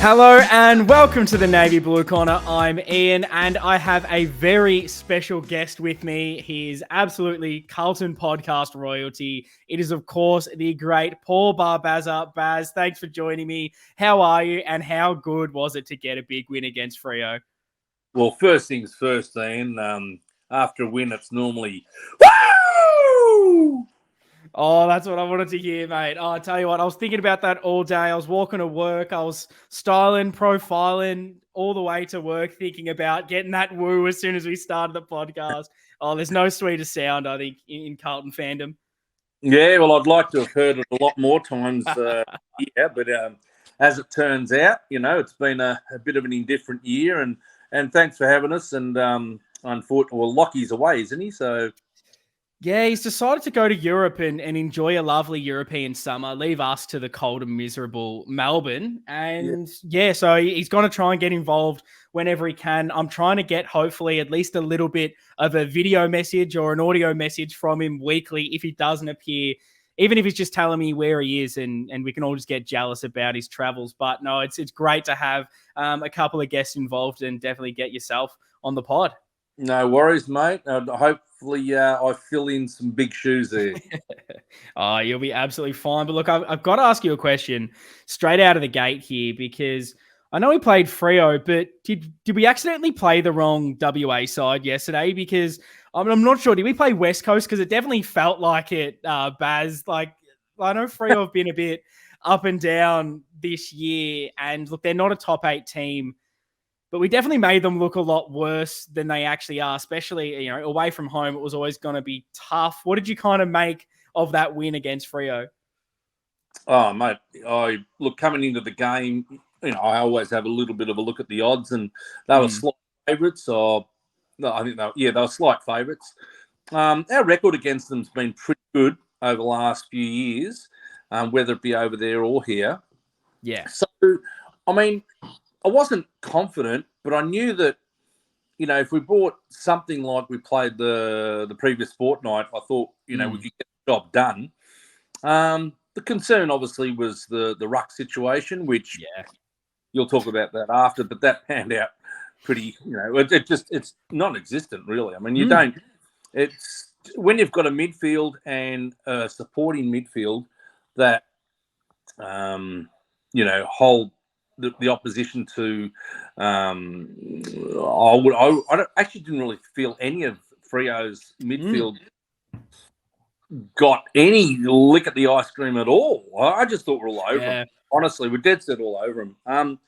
Hello and welcome to the Navy Blue Corner. I'm Ian and I have a very special guest with me. He is absolutely Carlton podcast royalty. It is, of course, the great Paul Barbazza. Baz, thanks for joining me. How are you and how good was it to get a big win against Freo? Well, first things first, Ian. After a win, it's normally, woo! Oh, that's what I wanted to hear, mate. Oh, I tell you what, I was thinking about that all day. I was walking to work. I was styling, profiling all the way to work, thinking about getting that woo as soon as we started the podcast. Oh, there's no sweeter sound, I think, in Carlton fandom. Yeah, well, I'd like to have heard it a lot more times, but as it turns out, it's been a bit of an indifferent year, and thanks for having us. And unfortunately, well, Lockie's away, isn't he? So. Yeah, he's decided to go to Europe and enjoy a lovely European summer, leave us to the cold and miserable Melbourne. And so he's going to try and get involved whenever he can. I'm trying to get hopefully at least a little bit of a video message or an audio message from him weekly if he doesn't appear, even if he's just telling me where he is and we can all just get jealous about his travels. But no, it's great to have a couple of guests involved and definitely get yourself on the pod. No worries, mate. Hopefully I fill in some big shoes there. Oh, you'll be absolutely fine. But look, I've got to ask you a question straight out of the gate here because I know we played Freo, but did we accidentally play the wrong WA side yesterday? Because I'm not sure. Did we play West Coast? Because it definitely felt like it, Baz. Like, I know Freo have been a bit up and down this year. And look, they're not a top 8 team. But we definitely made them look a lot worse than they actually are, especially, away from home. It was always going to be tough. What did you kind of make of that win against Freo? Oh, mate, coming into the game, I always have a little bit of a look at the odds, and they were slight favourites. I think they were slight favourites. Our record against them's been pretty good over the last few years, whether it be over there or here. Yeah. So, I mean, I wasn't confident, but I knew that, if we brought something like we played the previous fortnight, I thought, we could get the job done. The concern, obviously, was the ruck situation, which you'll talk about that after, but that panned out pretty, it's non-existent, really. I mean, it's when you've got a midfield and a supporting midfield that, hold the opposition to, I actually didn't really feel any of Freo's midfield got any lick at the ice cream at all. I just thought we're all over them. Honestly, we're dead set all over them.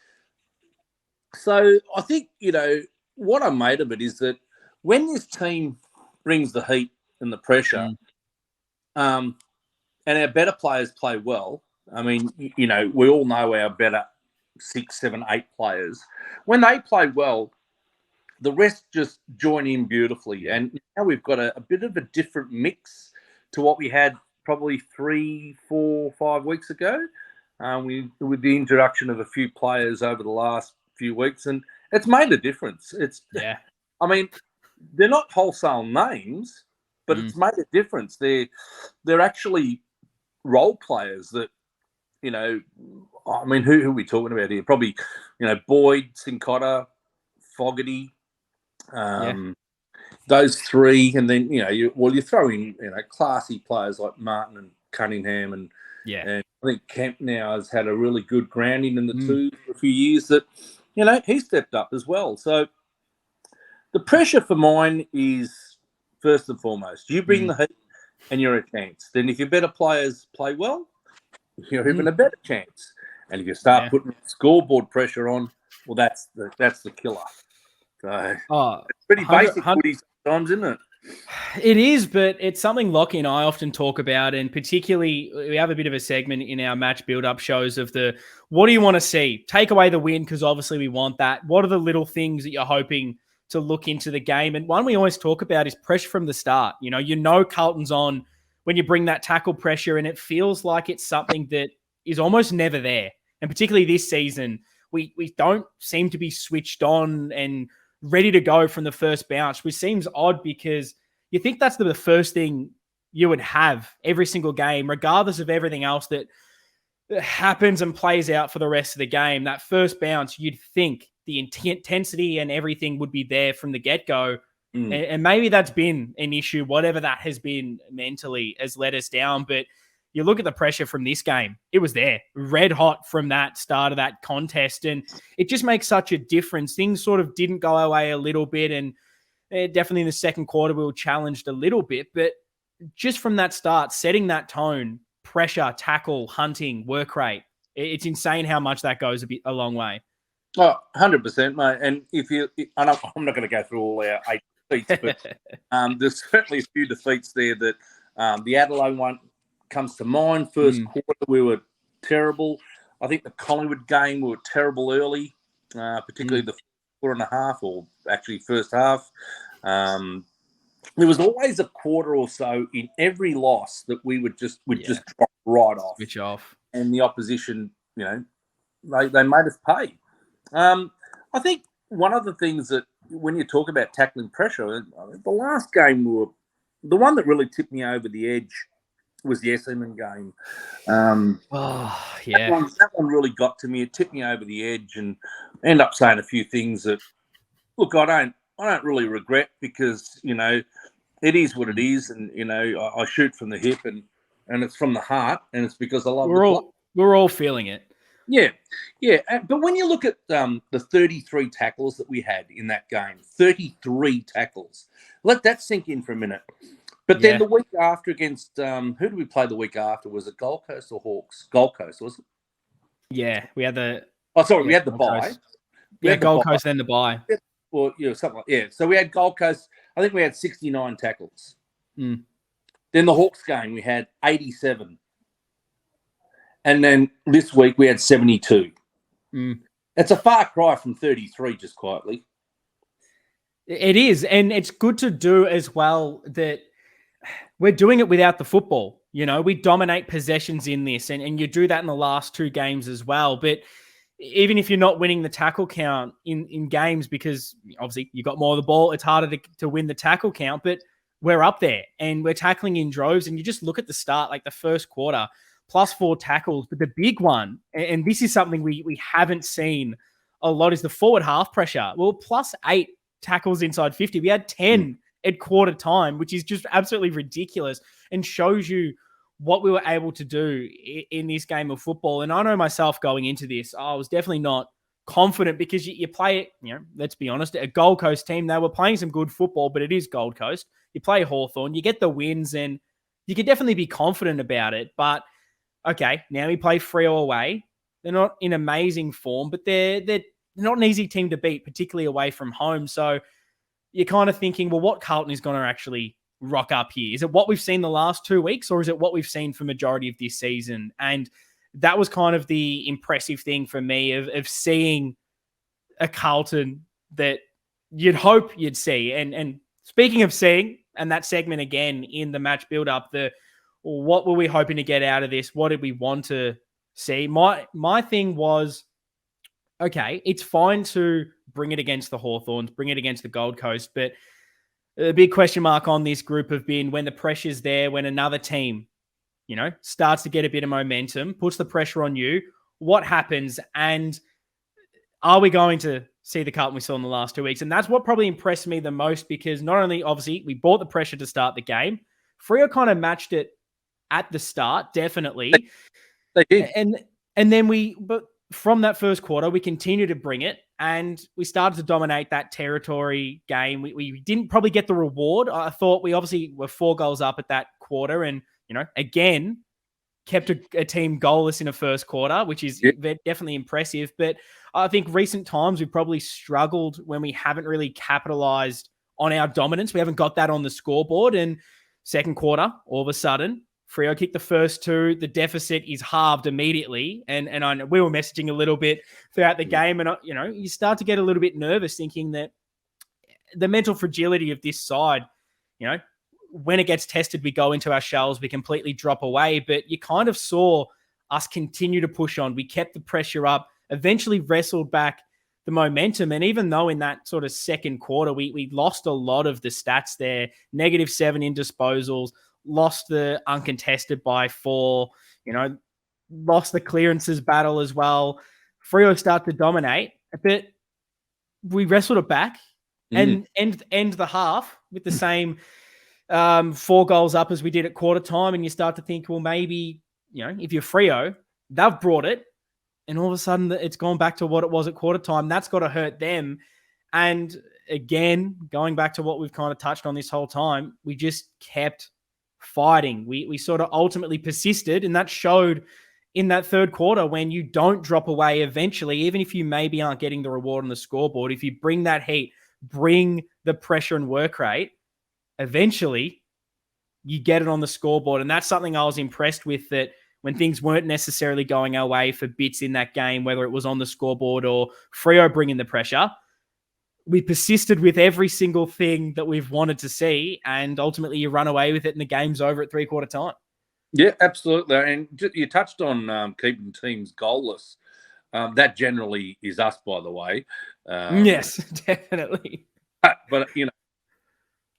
So I think, what I made of it is that when this team brings the heat and the pressure, and our better players play well, I mean, we all know our better 6, 7, 8 players. When they play well, the rest just join in beautifully. And now we've got a bit of a different mix to what we had probably 3, 4, 5 weeks ago. With the introduction of a few players over the last few weeks, and it's made a difference. I mean, they're not wholesale names, but it's made a difference. They're actually role players that, I mean, who are we talking about here? Probably, Boyd, Sincotta, Fogarty, those three, and then you throw in classy players like Martin and Cunningham, and I think Kemp now has had a really good grounding in the two for a few years. That he stepped up as well. So the pressure for mine is first and foremost, you bring the heat, and you're a chance. Then if your better players play well, you're even a better chance. And if you start putting scoreboard pressure on, well, that's the killer. So it's pretty basic footy sometimes, isn't it? It is, but it's something Lockie and I often talk about, and particularly we have a bit of a segment in our match build-up shows of what do you want to see? Take away the win, because obviously we want that. What are the little things that you're hoping to look into the game? And one we always talk about is pressure from the start. Carlton's on when you bring that tackle pressure, and it feels like it's something that is almost never there. And particularly this season, we don't seem to be switched on and ready to go from the first bounce, which seems odd because you think that's the first thing you would have every single game, regardless of everything else that happens and plays out for the rest of the game, that first bounce, you'd think the intensity and everything would be there from the get-go. And maybe that's been an issue, whatever that has been mentally has let us down. But you look at the pressure from this game, it was there, red hot from that start of that contest. And it just makes such a difference. Things sort of didn't go our way a little bit. And definitely in the second quarter, we were challenged a little bit. But just from that start, setting that tone, pressure, tackle, hunting, work rate, it's insane how much that goes a long way. Oh, 100%, mate. And I'm not going to go through all our 8 defeats, but there's certainly a few defeats there that the Adelaide one comes to mind. First quarter, we were terrible. I think the Collingwood game, we were terrible early, particularly the 4.5, or actually first half. There was always a quarter or so in every loss that we would just drop right off. Switch off. And the opposition, they made us pay. I think one of the things that when you talk about tackling pressure, the last game the one that really tipped me over the edge was the Essendon game. That one really got to me. It tipped me over the edge, and I end up saying a few things that, look, I don't really regret, because it is what it is, and I shoot from the hip, and it's from the heart, and it's because I love we're all feeling it. Yeah. But when you look at the 33 tackles that we had in that game, 33 tackles, let that sink in for a minute. But then the week after against, who did we play the week after? Was it Gold Coast or Hawks? Gold Coast, was it? Yeah, we had the... we had the bye. Gold Coast, then the bye. Well, something like, yeah. So we had Gold Coast, I think we had 69 tackles. Then the Hawks game, we had 87. And then this week we had 72. It's a far cry from 33, just quietly. It is. And it's good to do as well that we're doing it without the football. We dominate possessions in this, and you do that in the last 2 games as well. But even if you're not winning the tackle count in games, because obviously you got more of the ball, it's harder to win the tackle count, but we're up there and we're tackling in droves. And you just look at the start, like the first quarter, +4 tackles. But the big one, and this is something we haven't seen a lot, is the forward half pressure. Well, +8 tackles inside 50. We had 10 at quarter time, which is just absolutely ridiculous and shows you what we were able to do in this game of football. And I know myself going into this, I was definitely not confident, because you play it, let's be honest, a Gold Coast team, they were playing some good football, but it is Gold Coast. You play Hawthorn, you get the wins, and you could definitely be confident about it. But okay, now we play Freo away. They're not in amazing form, but they're not an easy team to beat, particularly away from home. So you're kind of thinking, well, what Carlton is going to actually rock up here? Is it what we've seen the last 2 weeks, or is it what we've seen for majority of this season? And that was kind of the impressive thing for me of seeing a Carlton that you'd hope you'd see. And speaking of seeing, and that segment again in the match build-up, what were we hoping to get out of this? What did we want to see? My thing was, okay, it's fine to bring it against the Hawthorns, bring it against the Gold Coast, but a big question mark on this group have been when the pressure's there, when another team, starts to get a bit of momentum, puts the pressure on you, what happens? And are we going to see the Carlton we saw in the last 2 weeks? And that's what probably impressed me the most, because not only, obviously, we brought the pressure to start the game, Freo kind of matched it at the start, definitely. They did. And then but from that first quarter, we continued to bring it, and we started to dominate that territory game. We didn't probably get the reward. I thought we obviously were 4 goals up at that quarter, and, again, kept a team goalless in a first quarter, which is definitely impressive. But I think recent times we've probably struggled when we haven't really capitalized on our dominance. We haven't got that on the scoreboard. And second quarter, all of a sudden, Freo kicked the first 2. The deficit is halved immediately. And I know we were messaging a little bit throughout the game. And, you start to get a little bit nervous thinking that the mental fragility of this side, when it gets tested, we go into our shells, we completely drop away. But you kind of saw us continue to push on. We kept the pressure up, eventually wrestled back the momentum. And even though in that sort of second quarter, we lost a lot of the stats there, -7 in disposals, lost the uncontested by 4, lost the clearances battle as well. Freo start to dominate, but we wrestled it back and end the half with the same 4 goals up as we did at quarter time. And you start to think, well, maybe, if you're Freo, they've brought it. And all of a sudden it's gone back to what it was at quarter time. That's got to hurt them. And again, going back to what we've kind of touched on this whole time, we just kept fighting. We sort of ultimately persisted, and that showed in that third quarter when you don't drop away eventually, even if you maybe aren't getting the reward on the scoreboard. If you bring that heat, bring the pressure and work rate, eventually you get it on the scoreboard. And that's something I was impressed with, that when things weren't necessarily going our way for bits in that game, whether it was on the scoreboard or Freo bringing the pressure, we persisted with every single thing that we've wanted to see, and ultimately you run away with it and the game's over at 3/4 time. Yeah, absolutely. And you touched on keeping teams goalless. That generally is us, by the way. Yes, definitely. But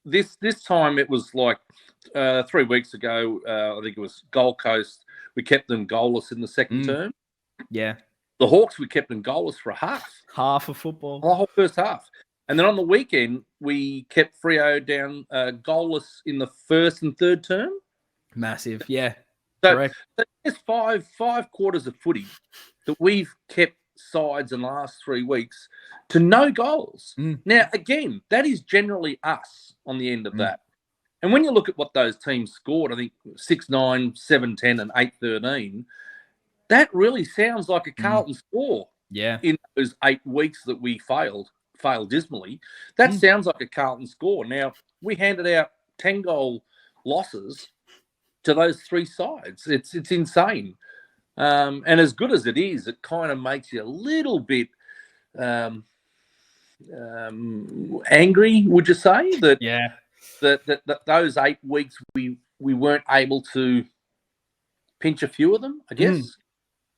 this time it was like 3 weeks ago. I think it was Gold Coast. We kept them goalless in the second term. Yeah. The Hawks, we kept them goalless for a half. Half of football. The whole first half. And then on the weekend, we kept Freo down goalless in the first and third term. Massive, yeah. So, correct. So there's five quarters of footy that we've kept sides in the last 3 weeks to no goals. Now, again, that is generally us on the end of that. And when you look at what those teams scored, I think 6-9, 7-10 and 8-13, that really sounds like a Carlton score. Yeah. In those 8 weeks that we failed dismally. That sounds like a Carlton score. Now, we handed out 10-goal losses to those 3 sides. It's insane. And as good as it is, it kind of makes you a little bit angry, would you say? That those 8 weeks we weren't able to pinch a few of them, I guess.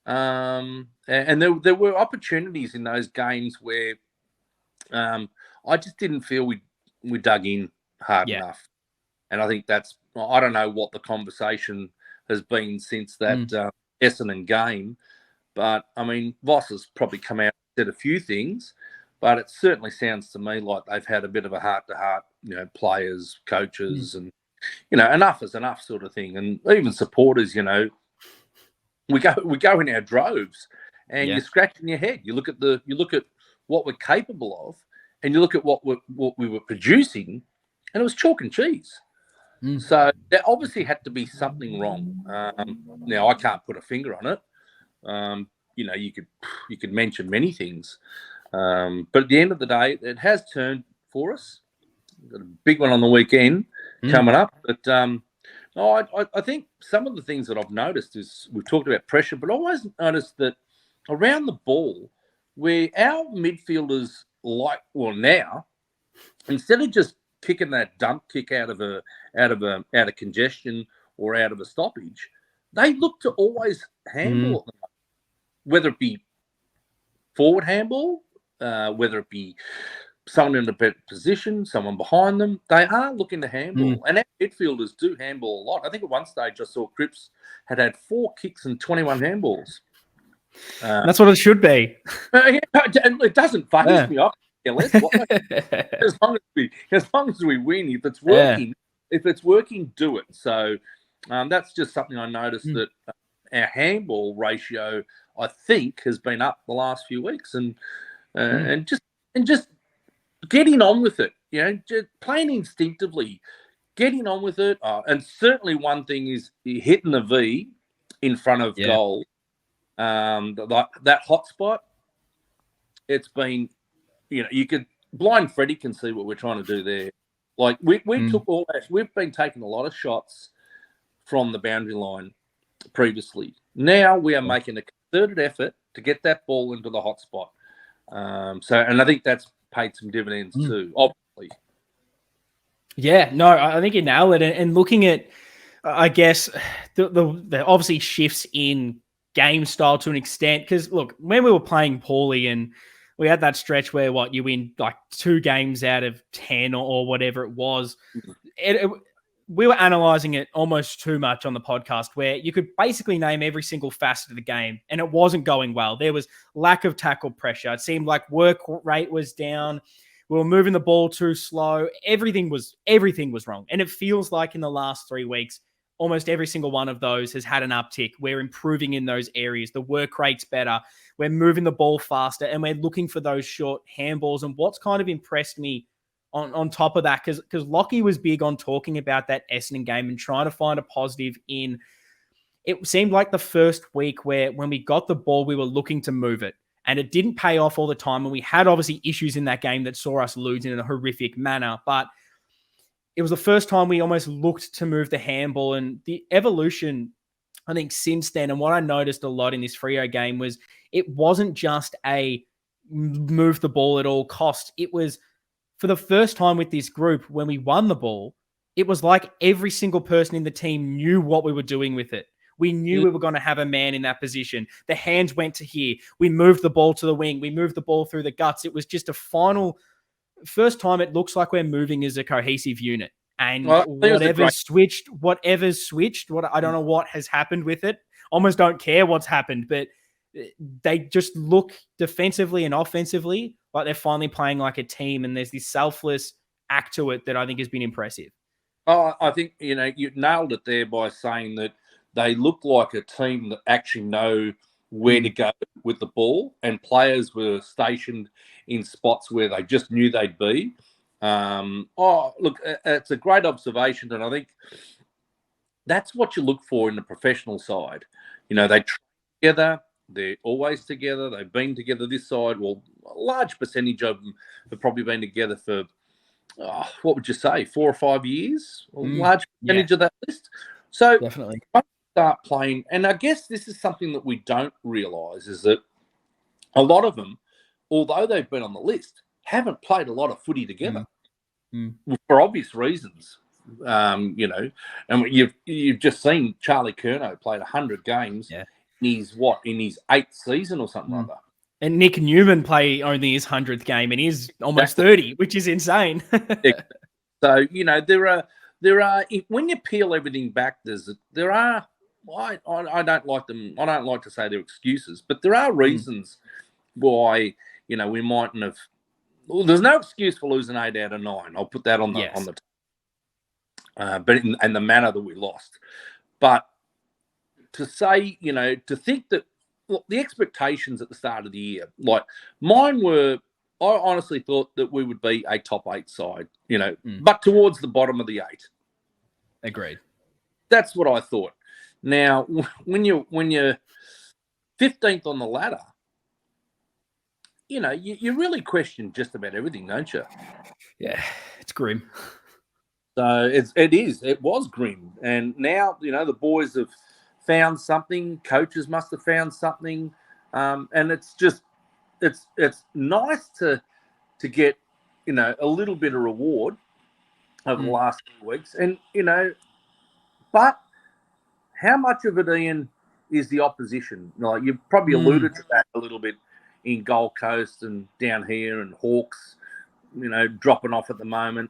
And there were opportunities in those games where I just didn't feel we dug in hard enough. And I think I don't know what the conversation has been since that Essendon game, but I mean, Voss has probably come out and said a few things, but it certainly sounds to me like they've had a bit of a heart-to-heart, players, coaches, and enough is enough sort of thing, and even supporters. We go in our droves, and you're scratching your head. You look at what we're capable of, and you look at what we were producing, and it was chalk and cheese. So there obviously had to be something wrong. Now I can't put a finger on it. You could mention many things, but at the end of the day, it has turned for us. We've got a big one on the weekend coming up, but I think some of the things that I've noticed is we've talked about pressure, but I always noticed that around the ball, where our midfielders now, instead of just kicking that dump kick out of congestion or out of a stoppage, they look to always handball at them, whether it be forward handball, whether it be someone in a better position, someone behind them. They are looking to handball, and our midfielders do handball a lot. I think at one stage I saw Cripps had 4 kicks and 21 handballs. That's what it should be. It doesn't faze me. As long as we win, if it's working, do it. So that's just something I noticed, that our handball ratio, I think, has been up the last few weeks, and just getting on with it. Just playing instinctively, getting on with it. And certainly one thing is hitting the V in front of goal. That hot spot. It's been. You could blind Freddie can see what we're trying to do there. Like we took all that. We've been taking a lot of shots from the boundary line previously. Now we are making a concerted effort to get that ball into the hot spot. And I think that's paid some dividends too, obviously. Yeah, no, I think you nailed it. And looking at, I guess, the obviously shifts in game style to an extent. Because look, when we were playing poorly and we had that stretch where you win like 2 games out of 10 or whatever it was. we were analysing it almost too much on the podcast, where you could basically name every single facet of the game and it wasn't going well. There was lack of tackle pressure. It seemed like work rate was down. We were moving the ball too slow. Everything was wrong. And it feels like in the last 3 weeks, almost every single one of those has had an uptick. We're improving in those areas. The work rate's better. We're moving the ball faster and we're looking for those short handballs. And what's kind of impressed me on top of that, because Lockie was big on talking about that Essendon game and trying to find a positive in, it seemed like the first week where when we got the ball, we were looking to move it. And it didn't pay off all the time. And we had obviously issues in that game that saw us lose in a horrific manner. But it was the first time we almost looked to move the handball. And the evolution, I think, since then, and what I noticed a lot in this Freo game was it wasn't just a move the ball at all costs. It was, for the first time with this group, when we won the ball, it was like every single person in the team knew what we were doing with it. We knew we were going to have a man in that position. The hands went to here. We moved the ball to the wing. We moved the ball through the guts. It was just a first time it looks like we're moving as a cohesive unit. And whatever's switched, I don't know what has happened with it. Almost don't care what's happened, but they just look defensively and offensively like they're finally playing like a team, and there's this selfless act to it that I think has been impressive. Oh, I think, you nailed it there by saying that they look like a team that actually know where to go with the ball, and players were stationed in spots where they just knew they'd be. Look, it's a great observation, and I think that's what you look for in the professional side. They train together. They're always together. They've been together this side. Well, a large percentage of them have probably been together for, what would you say, 4 or 5 years? A large percentage of that list. So definitely start playing. And I guess this is something that we don't realise, is that a lot of them, although they've been on the list, haven't played a lot of footy together for obvious reasons. And you've just seen Charlie Curnow played 100 games. Yeah. In his 8th season or something like that. And Nick Newman played only his 100th game and he's almost 30, which is insane. So, there are when you peel everything back, there are I don't like them. I don't like to say they're excuses, but there are reasons why, we mightn't have. Well, there's no excuse for losing 8 out of 9. I'll put that on the but in the manner that we lost. But to say, to think that, look, the expectations at the start of the year, like mine were, I honestly thought that we would be a top 8 side, but towards the bottom of the 8. Agreed. That's what I thought. Now, when you're 15th on the ladder, you really question just about everything, don't you? Yeah, it's grim. So it was grim. And now, the boys have found something. Coaches must have found something. And it's nice to get, a little bit of reward over the last few weeks. And, but how much of it, Ian, is the opposition? Like, you've probably alluded to that a little bit in Gold Coast and down here, and Hawks, dropping off at the moment.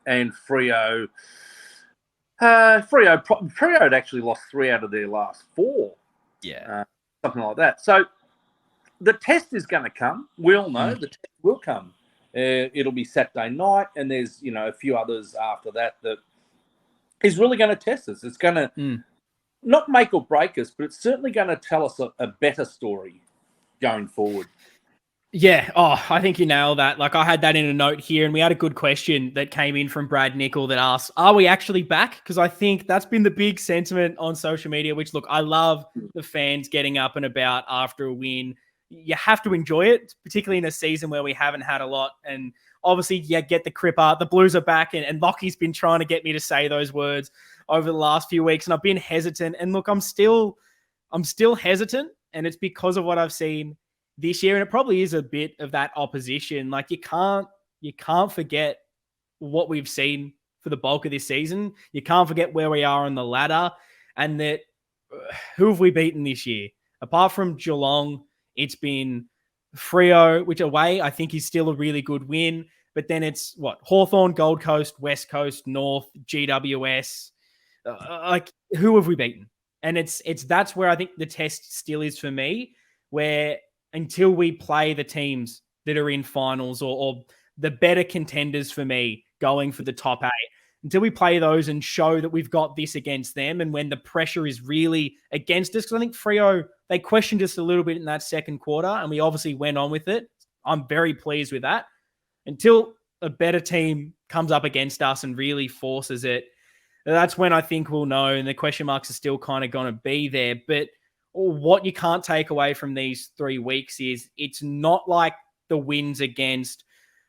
And Freo had actually lost 3 out of their last 4. Yeah. Something like that. So the test is going to come. We all know the test will come. It'll be Saturday night, and there's, a few others after that is really going to test us. It's going to not make or break us, but it's certainly going to tell us a better story going forward. Yeah. Oh, I think you nailed that. Like, I had that in a note here, and we had a good question that came in from Brad Nickel that asked, are we actually back? Because I think that's been the big sentiment on social media, which, look, I love the fans getting up and about after a win. You have to enjoy it, particularly in a season where we haven't had a lot. And obviously, get the cripper. The Blues are back, and Lockie's been trying to get me to say those words over the last few weeks, and I've been hesitant. And look, I'm still hesitant, and it's because of what I've seen this year, and it probably is a bit of that opposition. Like, you can't forget what we've seen for the bulk of this season. You can't forget where we are on the ladder, and that who have we beaten this year? Apart from Geelong, it's been Freo, which away I think is still a really good win. but then it's what? Hawthorn, Gold Coast, West Coast, North, GWS. Like, who have we beaten? And that's where I think the test still is for me, where until we play the teams that are in finals or the better contenders for me going for the top 8, until we play those and show that we've got this against them, and when the pressure is really against us, because I think Freo, they questioned us a little bit in that second quarter, and we obviously went on with it. I'm very pleased with that. Until a better team comes up against us and really forces it, that's when I think we'll know, and the question marks are still kind of going to be there. But what you can't take away from these 3 weeks is it's not like the wins against,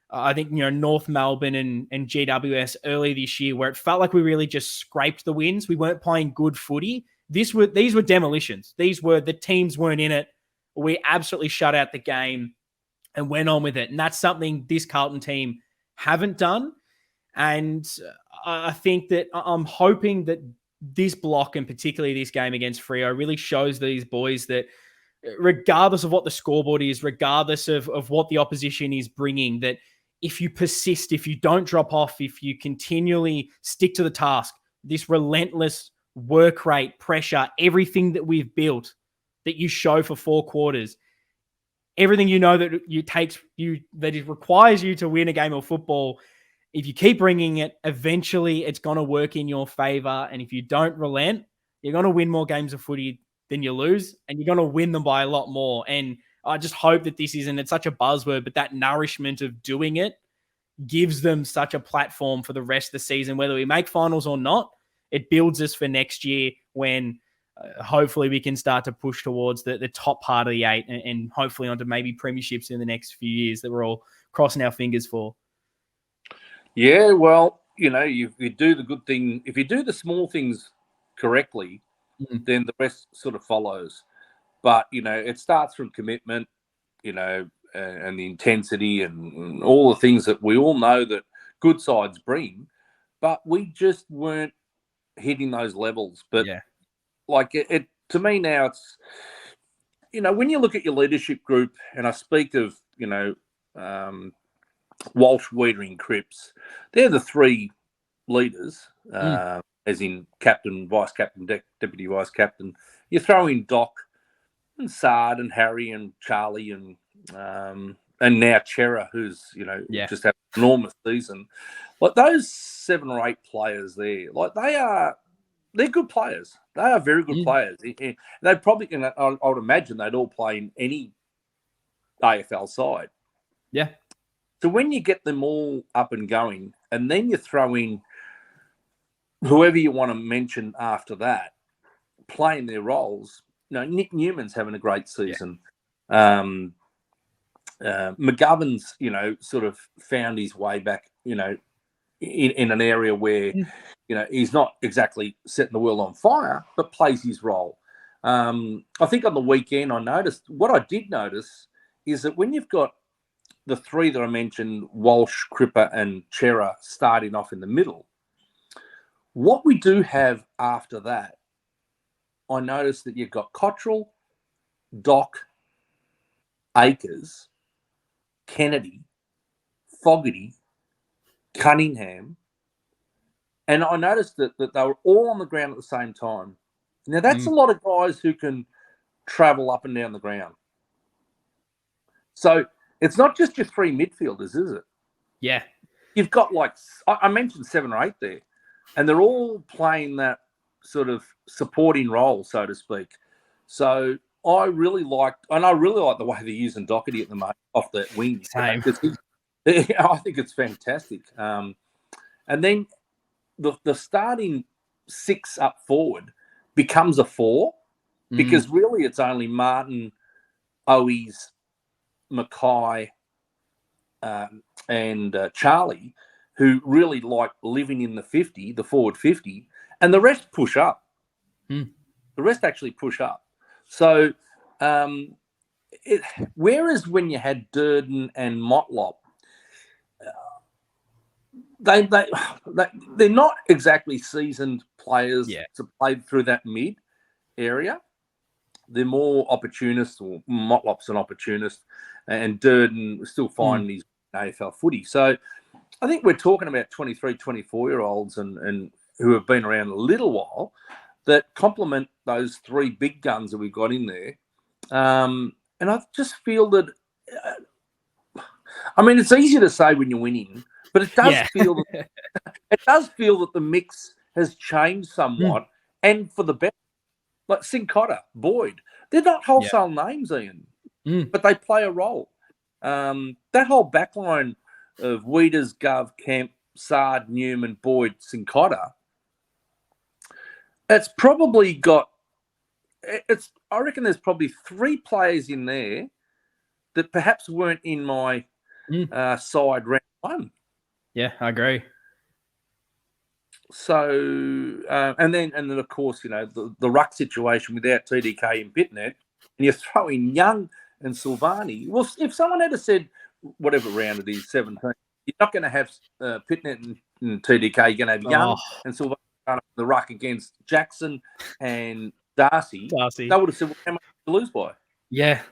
I think, North Melbourne and GWS early this year, where it felt like we really just scraped the wins. We weren't playing good footy. These were demolitions. The teams weren't in it. We absolutely shut out the game and went on with it. And that's something this Carlton team haven't done. And I think that I'm hoping that this block, and particularly this game against Freo, really shows these boys that regardless of what the scoreboard is, regardless of what the opposition is bringing, that if you persist, if you don't drop off, if you continually stick to the task, this relentless work rate, pressure, everything that we've built, that you show for 4 quarters, everything that it requires you to win a game of football, if you keep bringing it, eventually it's going to work in your favor. And if you don't relent, you're going to win more games of footy than you lose, and you're going to win them by a lot more. And I just hope that it's such a buzzword, but that nourishment of doing it gives them such a platform for the rest of the season. Whether we make finals or not, it builds us for next year when hopefully we can start to push towards the top part of the 8 and hopefully onto maybe premierships in the next few years that we're all crossing our fingers for. Yeah, well, you do the good thing. If you do the small things correctly, then the rest sort of follows. But, it starts from commitment, and the intensity and all the things that we all know that good sides bring. But we just weren't hitting those levels. But, it to me now, it's, when you look at your leadership group, and I speak of, Walsh, Wiedering, Cripps, they're the 3 leaders, as in captain, vice captain, deputy vice captain. You throw in Doc and Sard and Harry and Charlie and now Chera, who's just had an enormous season. Like those 7 or 8 players there, like they're good players. They are very good players. They probably, I would imagine they'd all play in any AFL side. Yeah. So when you get them all up and going, and then you throw in whoever you want to mention after that, playing their roles. Nick Newman's having a great season. Yeah. McGovern's, sort of found his way back, in an area where, he's not exactly setting the world on fire, but plays his role. I think on the weekend what I did notice is that when you've got the 3 that I mentioned, Walsh, Cripper and Chera, starting off in the middle, what we do have after that, I noticed that you've got Cottrell, Doc, Akers, Kennedy, Fogarty, Cunningham, and I noticed that they were all on the ground at the same time. Now, that's a lot of guys who can travel up and down the ground. So it's not just your 3 midfielders, is it? Yeah. You've got I mentioned 7 or 8 there, and they're all playing that sort of supporting role, so to speak. So I really like the way they're using Doherty at the moment off that wing. Same. I think it's fantastic. And then the starting 6 up forward becomes a 4 because really it's only Martin, Owies, Mackay, and Charlie who really like living in the forward 50, and the rest push up. The rest actually push up. So whereas when you had Durden and Motlop, they're not exactly seasoned players to play through that mid area. They're more opportunists, or Motlop's an opportunist, and Durden still finding AFL footy. So I think we're talking about 23, 24-year-olds and who have been around a little while that complement those three big guns that we've got in there. And I just feel that, I mean, it's easy to say when you're winning, but it does feel that the mix has changed somewhat, and for the better. Like Sincotta, Boyd, they're not wholesale names, Ian, but they play a role. That whole backline of Weeders, Gov, Kemp, Sard, Newman, Boyd, Sincotta, it's probably got. I reckon there's probably three players in there that perhaps weren't in my side round one. Yeah, I agree. So, and then of course, you know, the ruck situation without TDK and Pitnet, and you're throwing Young and Silvani. Well, if someone had said, whatever round it is, 17, you're not going to have Pitnet and TDK. You're going to have Young and Silvani on the ruck against Jackson and Darcy. They would have said, well, how much to lose by? Yeah.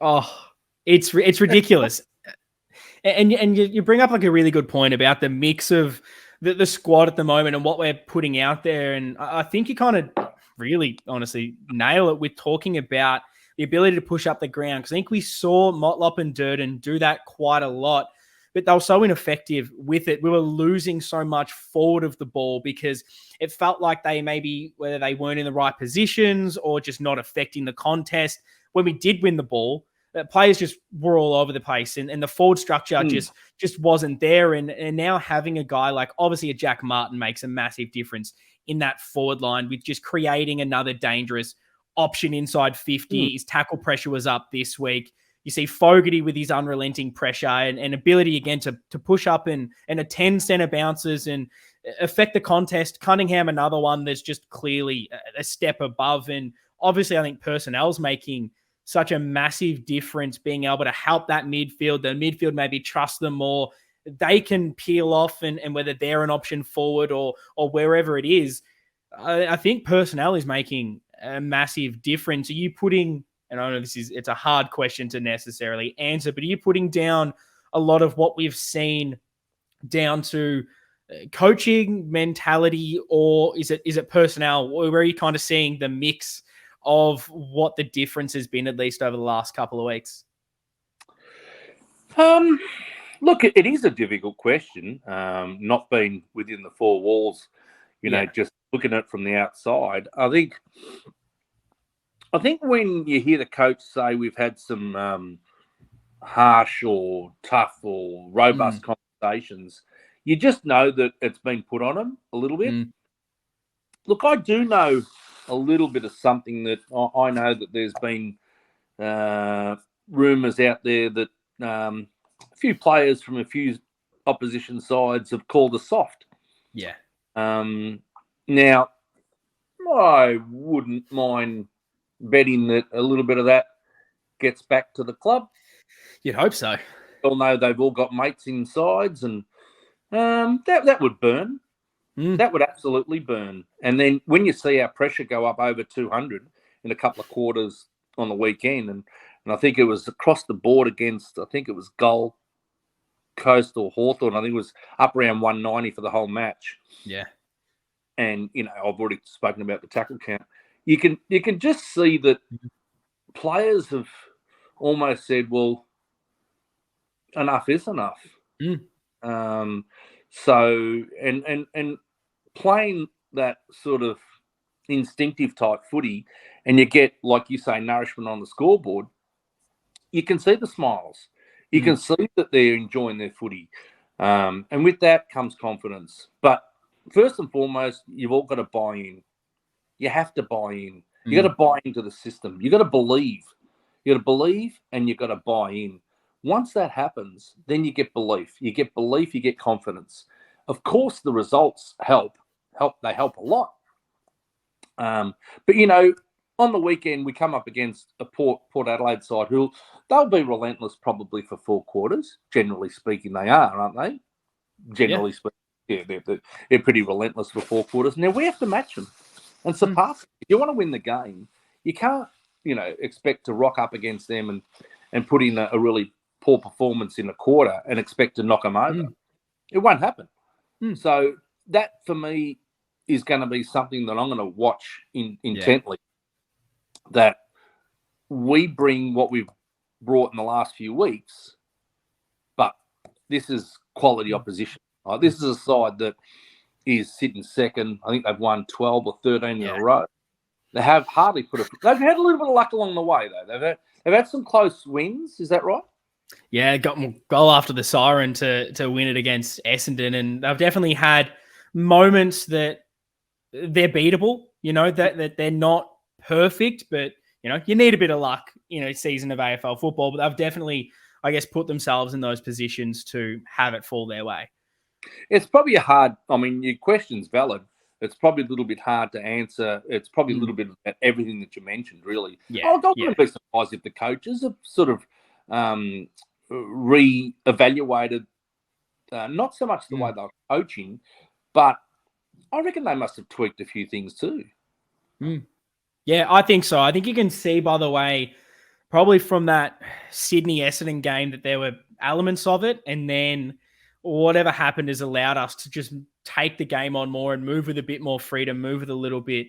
Oh, it's ridiculous. and you bring up like a really good point about the mix of the squad at the moment and what we're putting out there. And I think you kind of really, honestly, nail it with talking about the ability to push up the ground. Because I think we saw Motlop and Durden do that quite a lot, but they were so ineffective with it. We were losing so much forward of the ball because it felt like they maybe, whether they weren't in the right positions or just not affecting the contest. When we did win the ball, players just were all over the place, and the forward structure just wasn't there. And now having a guy like, obviously a Jack Martin makes a massive difference in that forward line with just creating another dangerous option inside 50. His tackle pressure was up this week. You see Fogarty with his unrelenting pressure and ability again to push up and attend centre bounces and affect the contest. Cunningham, another one that's just clearly a step above. And obviously I think personnel's making such a massive difference, being able to help that midfield. The midfield maybe trust them more. They can peel off and whether they're an option forward or wherever it is, I think personnel is making a massive difference. Are you putting, and I know it's a hard question to necessarily answer, but are you putting down a lot of what we've seen down to coaching, mentality, or is it personnel? Where are you kind of seeing the mix of what the difference has been, at least over the last couple of weeks? Look, it is a difficult question, not being within the four walls, you know, just looking at it from the outside. I think when you hear the coach say we've had some harsh or tough or robust conversations, you just know that it's been put on them a little bit. Look, I do know a little bit of something that I know that there's been rumours out there that a few players from a few opposition sides have called us soft. Yeah. Now, I wouldn't mind betting that a little bit of that gets back to the club. You'd hope so. All know they've all got mates inside, and that would burn. That would absolutely burn. And then when you see our pressure go up over 200 in a couple of quarters on the weekend, and I think it was across the board against, I think it was Gold Coast or Hawthorn, I think it was up around 190 for the whole match. Yeah. And, you know, I've already spoken about the tackle count. You can just see that players have almost said, well, enough is enough. So, and playing that sort of instinctive type footy, and you get, like you say, nourishment on the scoreboard, you can see the smiles. You can see that they're enjoying their footy. And with that comes confidence. But first and foremost, you've all got to buy in. You have to buy in. You got to buy into the system. You got to believe. You got to believe and you got to buy in. Once that happens, then you get belief. You get belief, you get confidence. Of course, the results help. They help a lot. But, you know, on the weekend, we come up against a Port Adelaide side who they'll be relentless probably for 4 quarters. Generally speaking, they are, aren't they? Generally speaking, they're pretty relentless for 4 quarters. Now, we have to match them and surpass them. If you want to win the game, you can't, you know, expect to rock up against them and put in a really poor performance in a quarter and expect to knock them over. It won't happen. So that, for me, is going to be something that I'm going to watch intently, that we bring what we've brought in the last few weeks, but this is quality opposition. This is a side that is sitting second. I think they've won 12 or 13 in a row. They have hardly they've had a little bit of luck along the way, though. They've had some close wins. Is that right? Yeah, got goal after the siren to win it against Essendon, and they've definitely had moments that they're beatable. That they're not perfect, but you need a bit of luck season of AFL football. But they've definitely, I guess, put themselves in those positions to have it fall their way. It's probably your question's valid. It's probably a little bit hard to answer. It's probably a little bit about everything that you mentioned, really. Yeah, I wouldn't be surprised if the coaches have sort of re-evaluated, not so much the way they're coaching, but I reckon they must have tweaked a few things too. Yeah, I think so. I think you can see, by the way, probably from that Sydney Essendon game, that there were elements of it, and then whatever happened has allowed us to just take the game on more and move with a bit more freedom, move with a little bit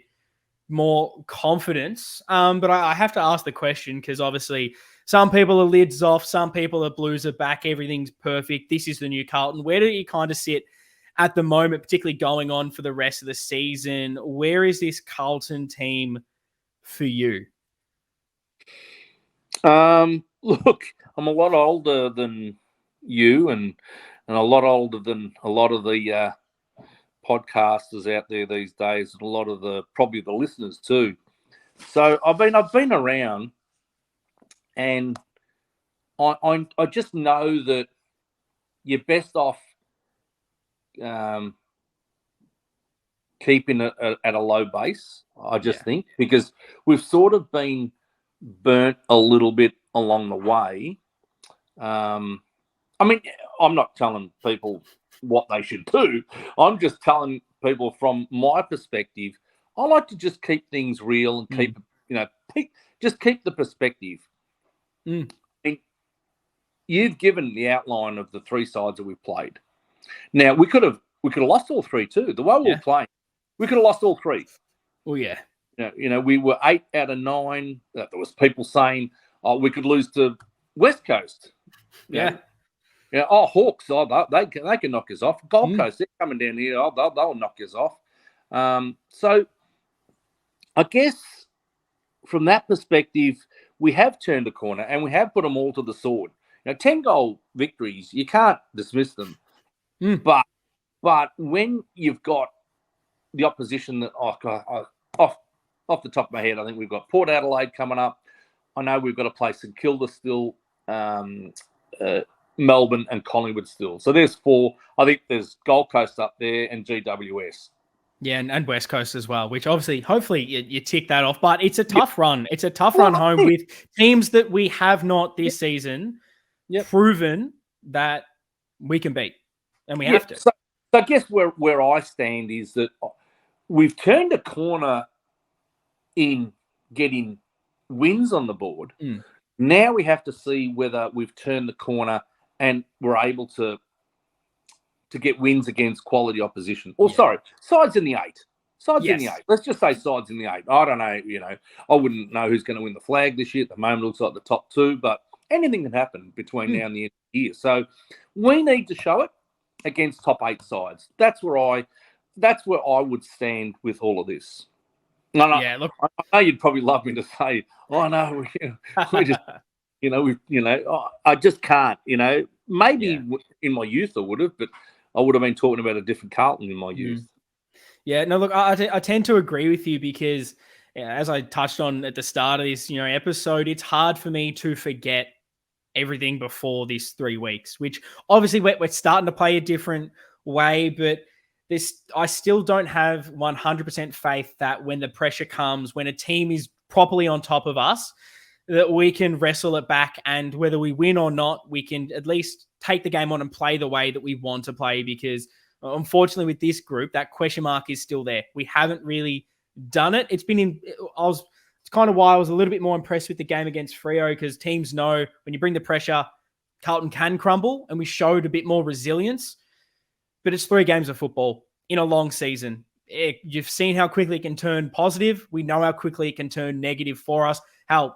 more confidence. But I have to ask the question, because obviously some people are lids off, some people are Blues are back, everything's perfect. This is the new Carlton. Where do you kind of sit at the moment, particularly going on for the rest of the season? Where is this Carlton team for you? Look, I'm a lot older than you and a lot older than a lot of the podcasters out there these days, and a lot of probably the listeners too. So I've been around, and I just know that you're best off keeping it at a low base. I just think, because we've sort of been burnt a little bit along the way. I'm not telling people what they should do. I'm just telling people from my perspective. I like to just keep things real and keep the perspective. You've given the outline of the three sides that we've played. Now we could have lost all three too. The way we were playing, we could have lost all three. Oh yeah. We were 8 out of 9. There was people saying, "Oh, we could lose to West Coast." Hawks. They can knock us off. Gold Coast, they're coming down here. They'll knock us off. So I guess from that perspective, we have turned a corner and we have put them all to the sword. 10-goal victories, you can't dismiss them. But when you've got the opposition that off the top of my head, I think we've got Port Adelaide coming up. I know we've got to play St Kilda still, Melbourne and Collingwood still. So there's 4. I think there's Gold Coast up there and GWS. Yeah, and West Coast as well, which obviously, hopefully you tick that off. But it's a tough run. It's a tough run home with teams that we have not this season proven that we can beat. And we have to. So I guess where I stand is that we've turned a corner in getting wins on the board. Now we have to see whether we've turned the corner and we're able to get wins against quality opposition. Sides in the 8. In the 8. Let's just say sides in the 8. I don't know, I wouldn't know who's going to win the flag this year. At the moment, it looks like the top 2, but anything can happen between now and the end of the year. So we need to show it against top 8 sides. That's where I would stand with all of this. No, look, I know you'd probably love me to say, "Oh no, we just, I just can't." Maybe in my youth I would have, but I would have been talking about a different Carlton in my youth. Yeah, no, look, I tend to agree with you because, as I touched on at the start of this, episode, it's hard for me to forget everything before this 3 weeks, which obviously we're starting to play a different way, but I still don't have 100% faith that when the pressure comes, when a team is properly on top of us, that we can wrestle it back, and whether we win or not, we can at least take the game on and play the way that we want to play, because unfortunately with this group, that question mark is still there. We haven't really done it. It's kind of why I was a little bit more impressed with the game against Freo, because teams know when you bring the pressure, Carlton can crumble, and we showed a bit more resilience. But it's 3 games of football in a long season. You've seen how quickly it can turn positive. We know how quickly it can turn negative for us.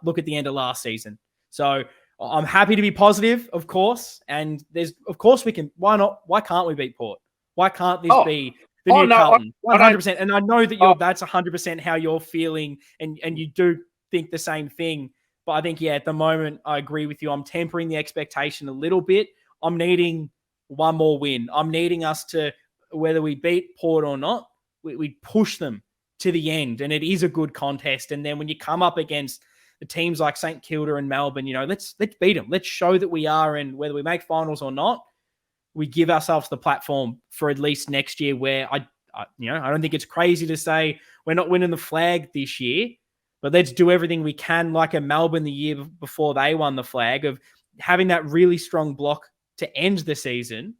Look at the end of last season. So I'm happy to be positive, of course. And of course we can. Why not? Why can't we beat Port? Why can't this be the new Carlton? 100%. And I know that that's 100% how you're feeling, and you do think the same thing. But I think, at the moment, I agree with you. I'm tempering the expectation a little bit. I'm needing one more win. I'm needing us to, whether we beat Port or not, we push them to the end. And it is a good contest. And then when you come up against the teams like St Kilda and Melbourne, let's beat them. Let's show that we are, and whether we make finals or not, we give ourselves the platform for at least next year, where I don't think it's crazy to say we're not winning the flag this year, but let's do everything we can, like a Melbourne the year before they won the flag, of having that really strong block to end the season,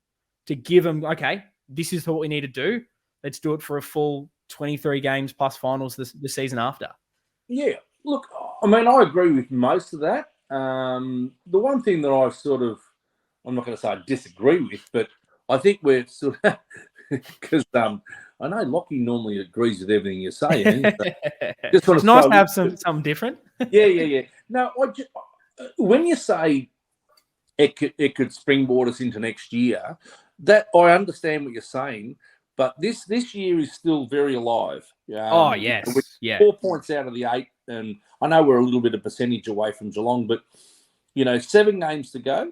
to give them, okay, this is what we need to do. Let's do it for a full 23 games plus finals the season after. Yeah, look, I mean, I agree with most of that. The one thing that I'm not going to say I disagree with, but I think we're sort of, because I know Lockie normally agrees with everything you're saying. So it's nice to have something different. Yeah. No, when you say it could springboard us into next year, that I understand what you're saying, but this year is still very alive. Yes. With 4 points out of the 8, and I know we're a little bit of percentage away from Geelong, but 7 games to go.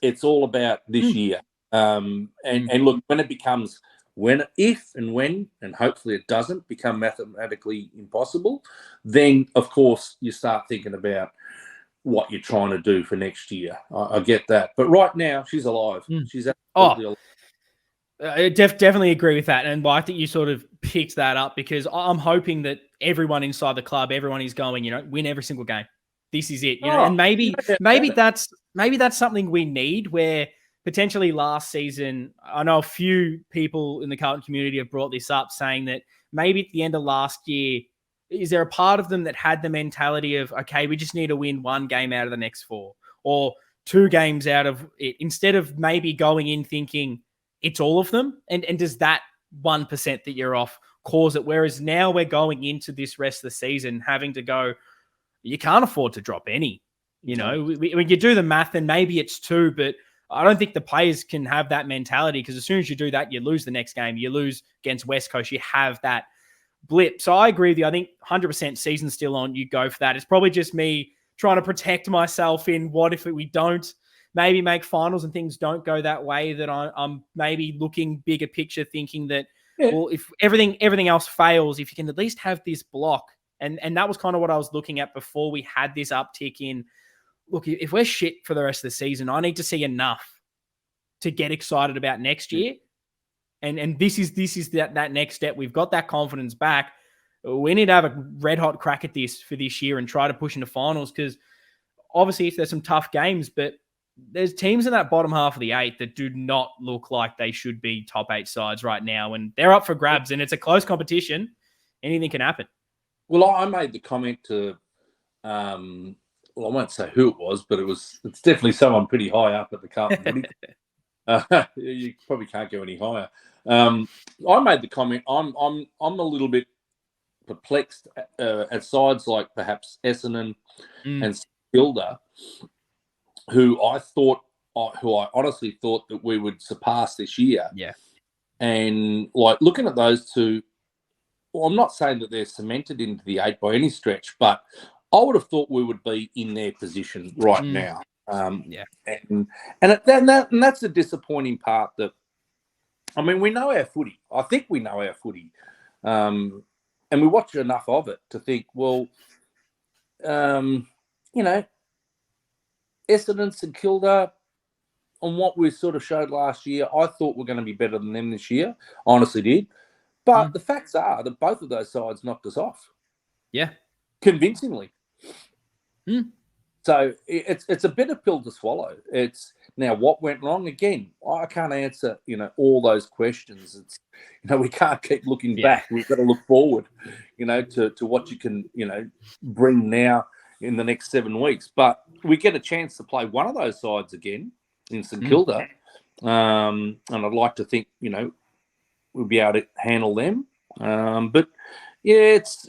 It's all about this year. And look, when it becomes, if and hopefully it doesn't become mathematically impossible, then of course you start thinking about what you're trying to do for next year. I get that. But right now, she's alive. She's absolutely alive. I definitely agree with that. And I think you sort of picked that up, because I'm hoping that everyone inside the club, everyone is going, win every single game. This is it. And maybe that's something we need, where potentially last season, I know a few people in the Carlton community have brought this up, saying that maybe at the end of last year, is there a part of them that had the mentality of, okay, we just need to win 1 game out of the next 4, or 2 games out of it, instead of maybe going in thinking it's all of them? And does that 1% that you're off cause it? Whereas now we're going into this rest of the season having to go, you can't afford to drop any. When you do the math, then maybe it's 2, but I don't think the players can have that mentality, because as soon as you do that, you lose the next game. You lose against West Coast, you have that blip. So I agree with you. I think 100% season's still on. You go for that. It's probably just me trying to protect myself in what if we don't maybe make finals and things don't go that way, that I'm maybe looking bigger picture, thinking that, well, if everything else fails, if you can at least have this block. And that was kind of what I was looking at before we had this uptick in, look, if we're shit for the rest of the season, I need to see enough to get excited about next year. And this is that next step. We've got that confidence back. We need to have a red hot crack at this for this year and try to push into finals, because obviously there's some tough games, but there's teams in that bottom half of the 8 that do not look like they should be top 8 sides right now, and they're up for grabs, and it's a close competition. Anything can happen. Well, I made the comment to, I won't say who it was, but it's definitely someone pretty high up at the Carlton. You probably can't go any higher. I made the comment. I'm a little bit perplexed at sides like perhaps Essendon and Kilda, who I honestly thought that we would surpass this year. Yeah. And like looking at those two, well, I'm not saying that they're cemented into the 8 by any stretch, but I would have thought we would be in their position right now. And that's the disappointing part. That, I mean, we know our footy. I think we know our footy, and we watch enough of it to think, well, Essendon, St Kilda, on what we sort of showed last year, I thought we're going to be better than them this year. Honestly did. But the facts are that both of those sides knocked us off. Yeah. Convincingly. So it's a bitter pill to swallow. It's now what went wrong. Again, I can't answer, all those questions. It's, we can't keep looking back. We've got to look forward, to what you can, bring now in the next 7 weeks. But we get a chance to play one of those sides again in St Kilda, and I'd like to think we'll be able to handle them. But yeah, it's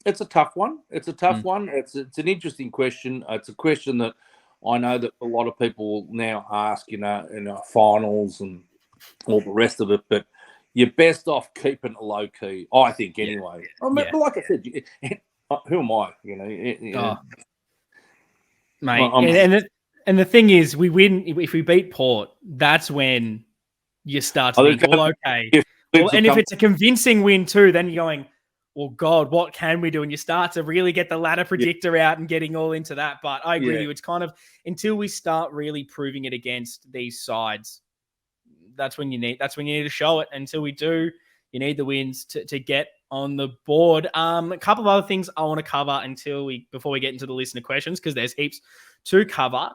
a tough one. It's a tough one. It's an interesting question. It's a question that I know that a lot of people now ask, in our finals and all the rest of it. But you're best off keeping it low key, I think. Anyway, But like I said, who am I? Mate. And the thing is, we win if we beat Port. That's when you start to think, well, okay. And if it's a convincing win too, then you're going, well, God, what can we do? And you start to really get the ladder predictor out and getting all into that. But I agree with you. It's kind of until we start really proving it against these sides, that's when you need to show it. Until we do, you need the wins to get on the board. A couple of other things I want to cover before we get into the listener questions, because there's heaps to cover.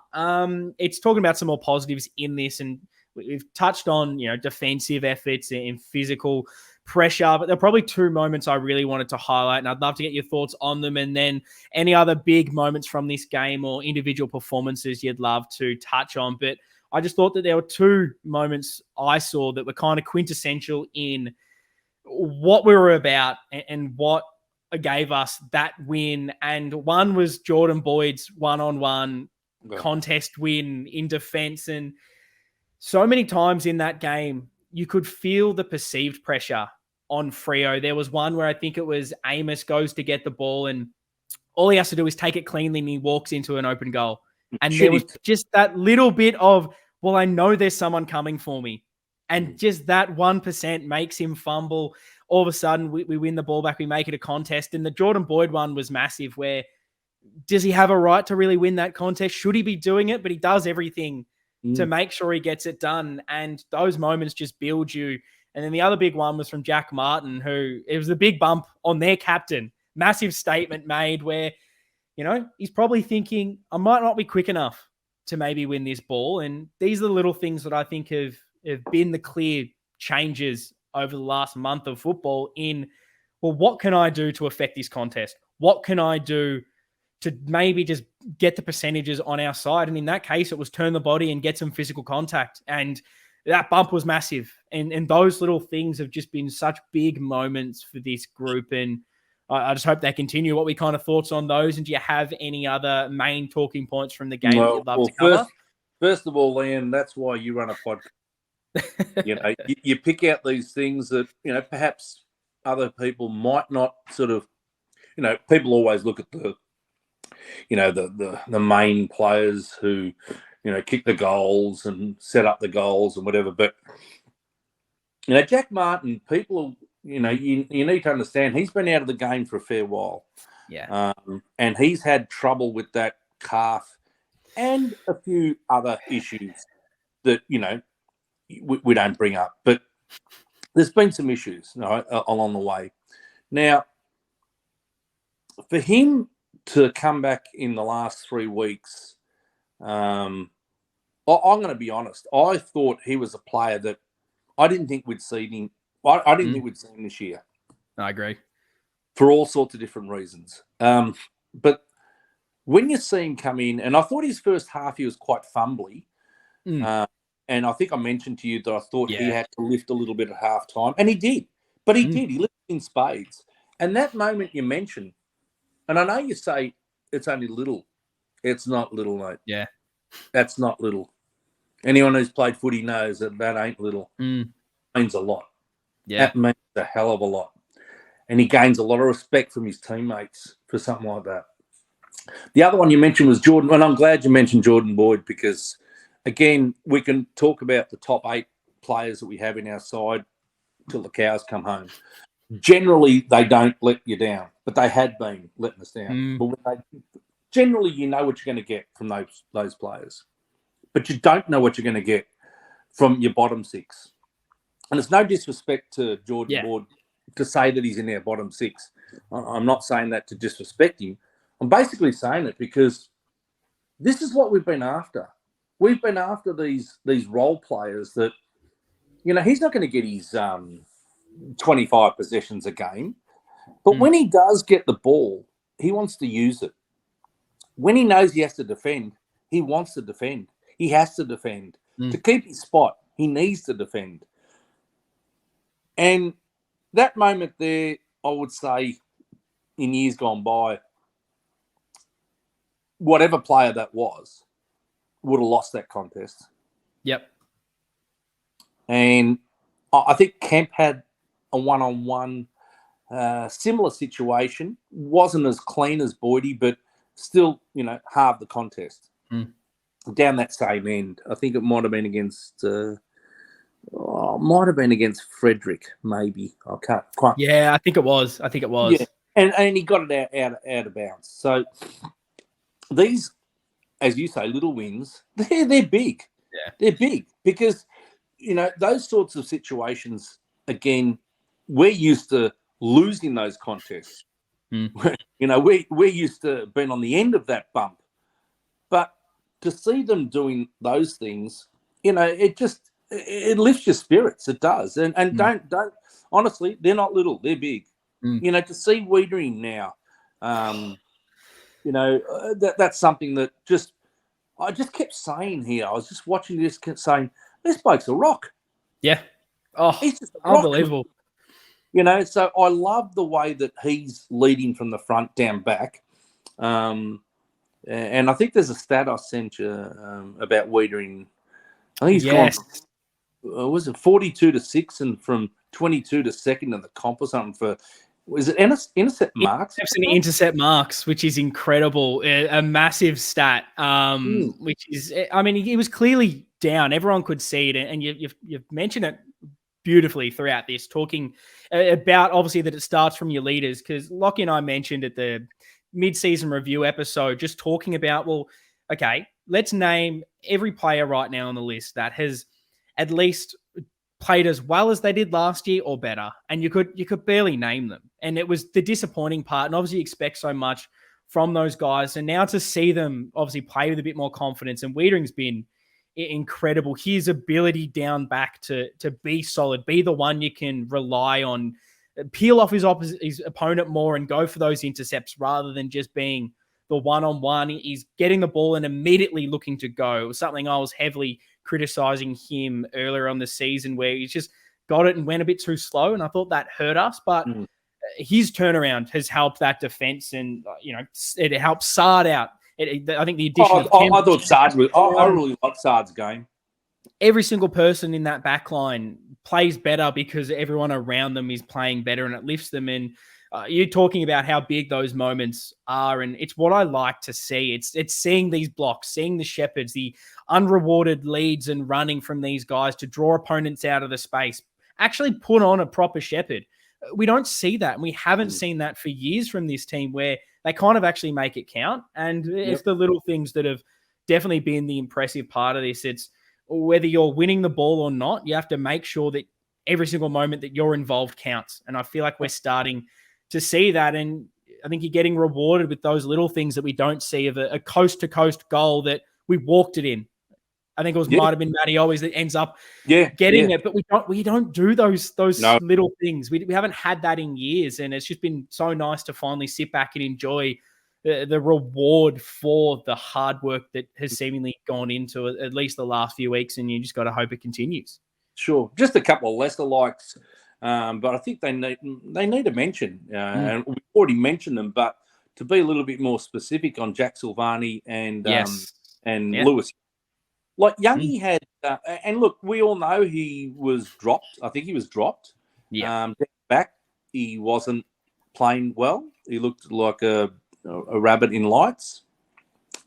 It's talking about some more positives in this, and we've touched on defensive efforts and physical pressure, but there are probably two moments I really wanted to highlight, and I'd love to get your thoughts on them, and then any other big moments from this game or individual performances you'd love to touch on. But I just thought that there were two moments I saw that were kind of quintessential in what we were about and what gave us that win. And one was Jordan Boyd's one-on-one contest win in defense. And so many times in that game, you could feel the perceived pressure on Freo. There was one where I think it was Amos goes to get the ball, and all he has to do is take it cleanly, and he walks into an open goal. And there was just that little bit of, well, I know there's someone coming for me. And just that 1% makes him fumble. All of a sudden, we win the ball back. We make it a contest. And the Jordan Boyd one was massive, where does he have a right to really win that contest? Should he be doing it? But he does everything to make sure he gets it done. And those moments just build you. And then the other big one was from Jack Martin, it was a big bump on their captain. Massive statement made where, he's probably thinking, I might not be quick enough to maybe win this ball. And these are the little things that I think have been the clear changes over the last month of football in, well, what can I do to affect this contest? What can I do to maybe just get the percentages on our side? And in that case, it was turn the body and get some physical contact. And that bump was massive. And those little things have just been such big moments for this group. And I just hope they continue. What we kind of thoughts on those? And do you have any other main talking points from the game that you'd love to cover? First of all, Liam, that's why you run a podcast. You pick out these things that, perhaps other people might not sort of, people always look at the main players who, kick the goals and set up the goals and whatever. But, Jack Martin, people, you need to understand he's been out of the game for a fair while. Yeah. And he's had trouble with that calf and a few other issues that, we don't bring up. But there's been some issues along the way. Now, for him to come back in the last 3 weeks, I'm going to be honest. I thought he was a player that I didn't think we'd see him. I didn't think we'd see him this year. I agree. For all sorts of different reasons. But when you see him come in, and I thought his first half he was quite fumbly. And I think I mentioned to you that I thought he had to lift a little bit at halftime. And he did. But he did. He lifted in spades. And that moment you mentioned, and I know you say it's only little. It's not little, mate. Yeah. That's not little. Anyone who's played footy knows that ain't little. It means a lot. Yeah. That means a hell of a lot. And he gains a lot of respect from his teammates for something like that. The other one you mentioned was Jordan, and I'm glad you mentioned Jordan Boyd because, again, we can talk about the top 8 players that we have in our side till the cows come home. Generally, they don't let you down, but they had been letting us down. But generally, you know what you're going to get from those players, but you don't know what you're going to get from your bottom 6. And it's no disrespect to Jordan Boyd to say that he's in our bottom 6. I'm not saying that to disrespect him. I'm basically saying it because this is what we've been after. We've been after these role players that, he's not going to get his 25 possessions a game. But when he does get the ball, he wants to use it. when he knows he has to defend, he wants to defend. He has to defend. To keep his spot, he needs to defend. And that moment there, I would say, in years gone by, whatever player that was would have lost that contest. Yep. And I think Kemp had a one-on-one similar situation. Wasn't as clean as Boydie, but still, halved the contest. Down that same end. I think it might have been against Frederick, maybe. I can't quite. Yeah, I think it was. Yeah. And he got it out of bounds. So these, as you say, little wins, they're big. Yeah. They're big because, those sorts of situations, again, we're used to losing those contests. We're used to being on the end of that bump. But to see them doing those things, it lifts your spirits. It does. And don't honestly, they're not little, they're big. To see Wiedering now, that's something that I just kept saying here. I was just watching this, kept saying, this bloke's a rock. Yeah. Oh, he's just unbelievable. So I love the way that he's leading from the front down back. And I think there's a stat I sent you about Wiedering. I think he's gone, was it 42-6 and from 22 to second in the comp or something for, is it intercept marks? Intercept marks, which is incredible. A massive stat, which is, he was clearly down. Everyone could see it. And you've mentioned it beautifully throughout this, talking about obviously that it starts from your leaders, because Lockie and I mentioned at the mid-season review episode, just talking about, well, okay, let's name every player right now on the list that has at least played as well as they did last year or better. And you could barely name them. And it was the disappointing part. And obviously you expect so much from those guys. And now to see them obviously play with a bit more confidence, and Wiedering's been incredible. His ability down back to be solid, be the one you can rely on, peel off his opponent more and go for those intercepts rather than just being the one-on-one. He's getting the ball and immediately looking to go. It was something I was heavily criticizing him earlier on the season, where he's just got it and went a bit too slow. And I thought that hurt us, but his turnaround has helped that defense, and it helped Sard out. I think the addition of Kemp, I thought Sard was. I really like Sard's game. Every single person in that back line plays better because everyone around them is playing better, and it lifts them. And you're talking about how big those moments are, and it's what I like to see. It's seeing these blocks, seeing the shepherds, the unrewarded leads and running from these guys to draw opponents out of the space, actually put on a proper shepherd. We don't see that, and we haven't seen that for years from this team, where they kind of actually make it count. And it's the little things that have definitely been the impressive part of this. It's whether you're winning the ball or not, you have to make sure that every single moment that you're involved counts. And I feel like we're starting to see that. And I think you're getting rewarded with those little things that we don't see, of a coast-to-coast goal that we walked it in. I think it was might have been Matty always that ends up getting it, but we don't do those little things. We haven't had that in years, and it's just been so nice to finally sit back and enjoy the reward for the hard work that has seemingly gone into at least the last few weeks, and you just got to hope it continues. Sure, just a couple of lesser likes, but I think they need a mention, and we've already mentioned them, but to be a little bit more specific on Jack Silvani and Lewis. Like Youngie had, and look, we all know he was dropped. I think he was dropped. Yeah. Back, he wasn't playing well. He looked like a rabbit in lights,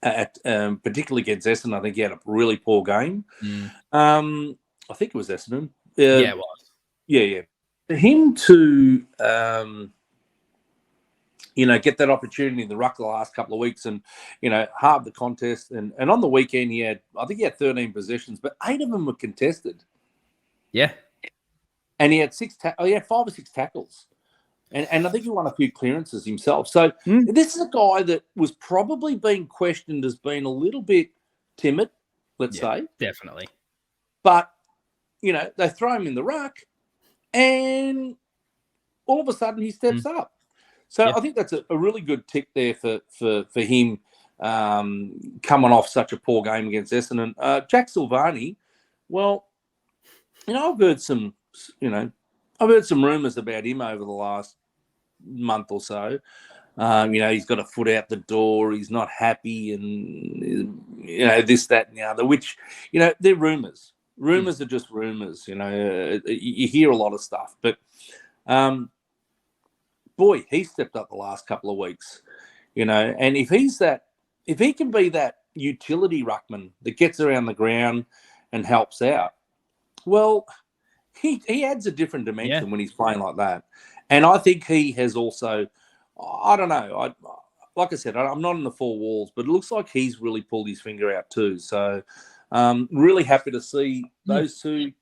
particularly against Essendon. I think he had a really poor game. I think it was Essendon. Yeah, it was. Yeah. For him to, get that opportunity in the ruck the last couple of weeks and, halve the contest. And on the weekend, he had 13 possessions, but 8 of them were contested. Yeah. And he had 5 or 6 tackles. And I think he won a few clearances himself. So this is a guy that was probably being questioned as being a little bit timid, let's say. Definitely. But, they throw him in the ruck and all of a sudden he steps up. So I think that's a really good tick there for him coming off such a poor game against Essendon. Jack Silvani, well, I've heard some rumours about him over the last month or so. He's got a foot out the door. He's not happy, and this, that, and the other. Which, they're rumours. Rumours are just rumours. You hear a lot of stuff, but boy, he stepped up the last couple of weeks. And if he can be that utility ruckman that gets around the ground and helps out, well, he adds a different dimension when he's playing like that. And I think he has also. I don't know. Like I said, I'm not in the four walls, but it looks like he's really pulled his finger out too. So really happy to see those two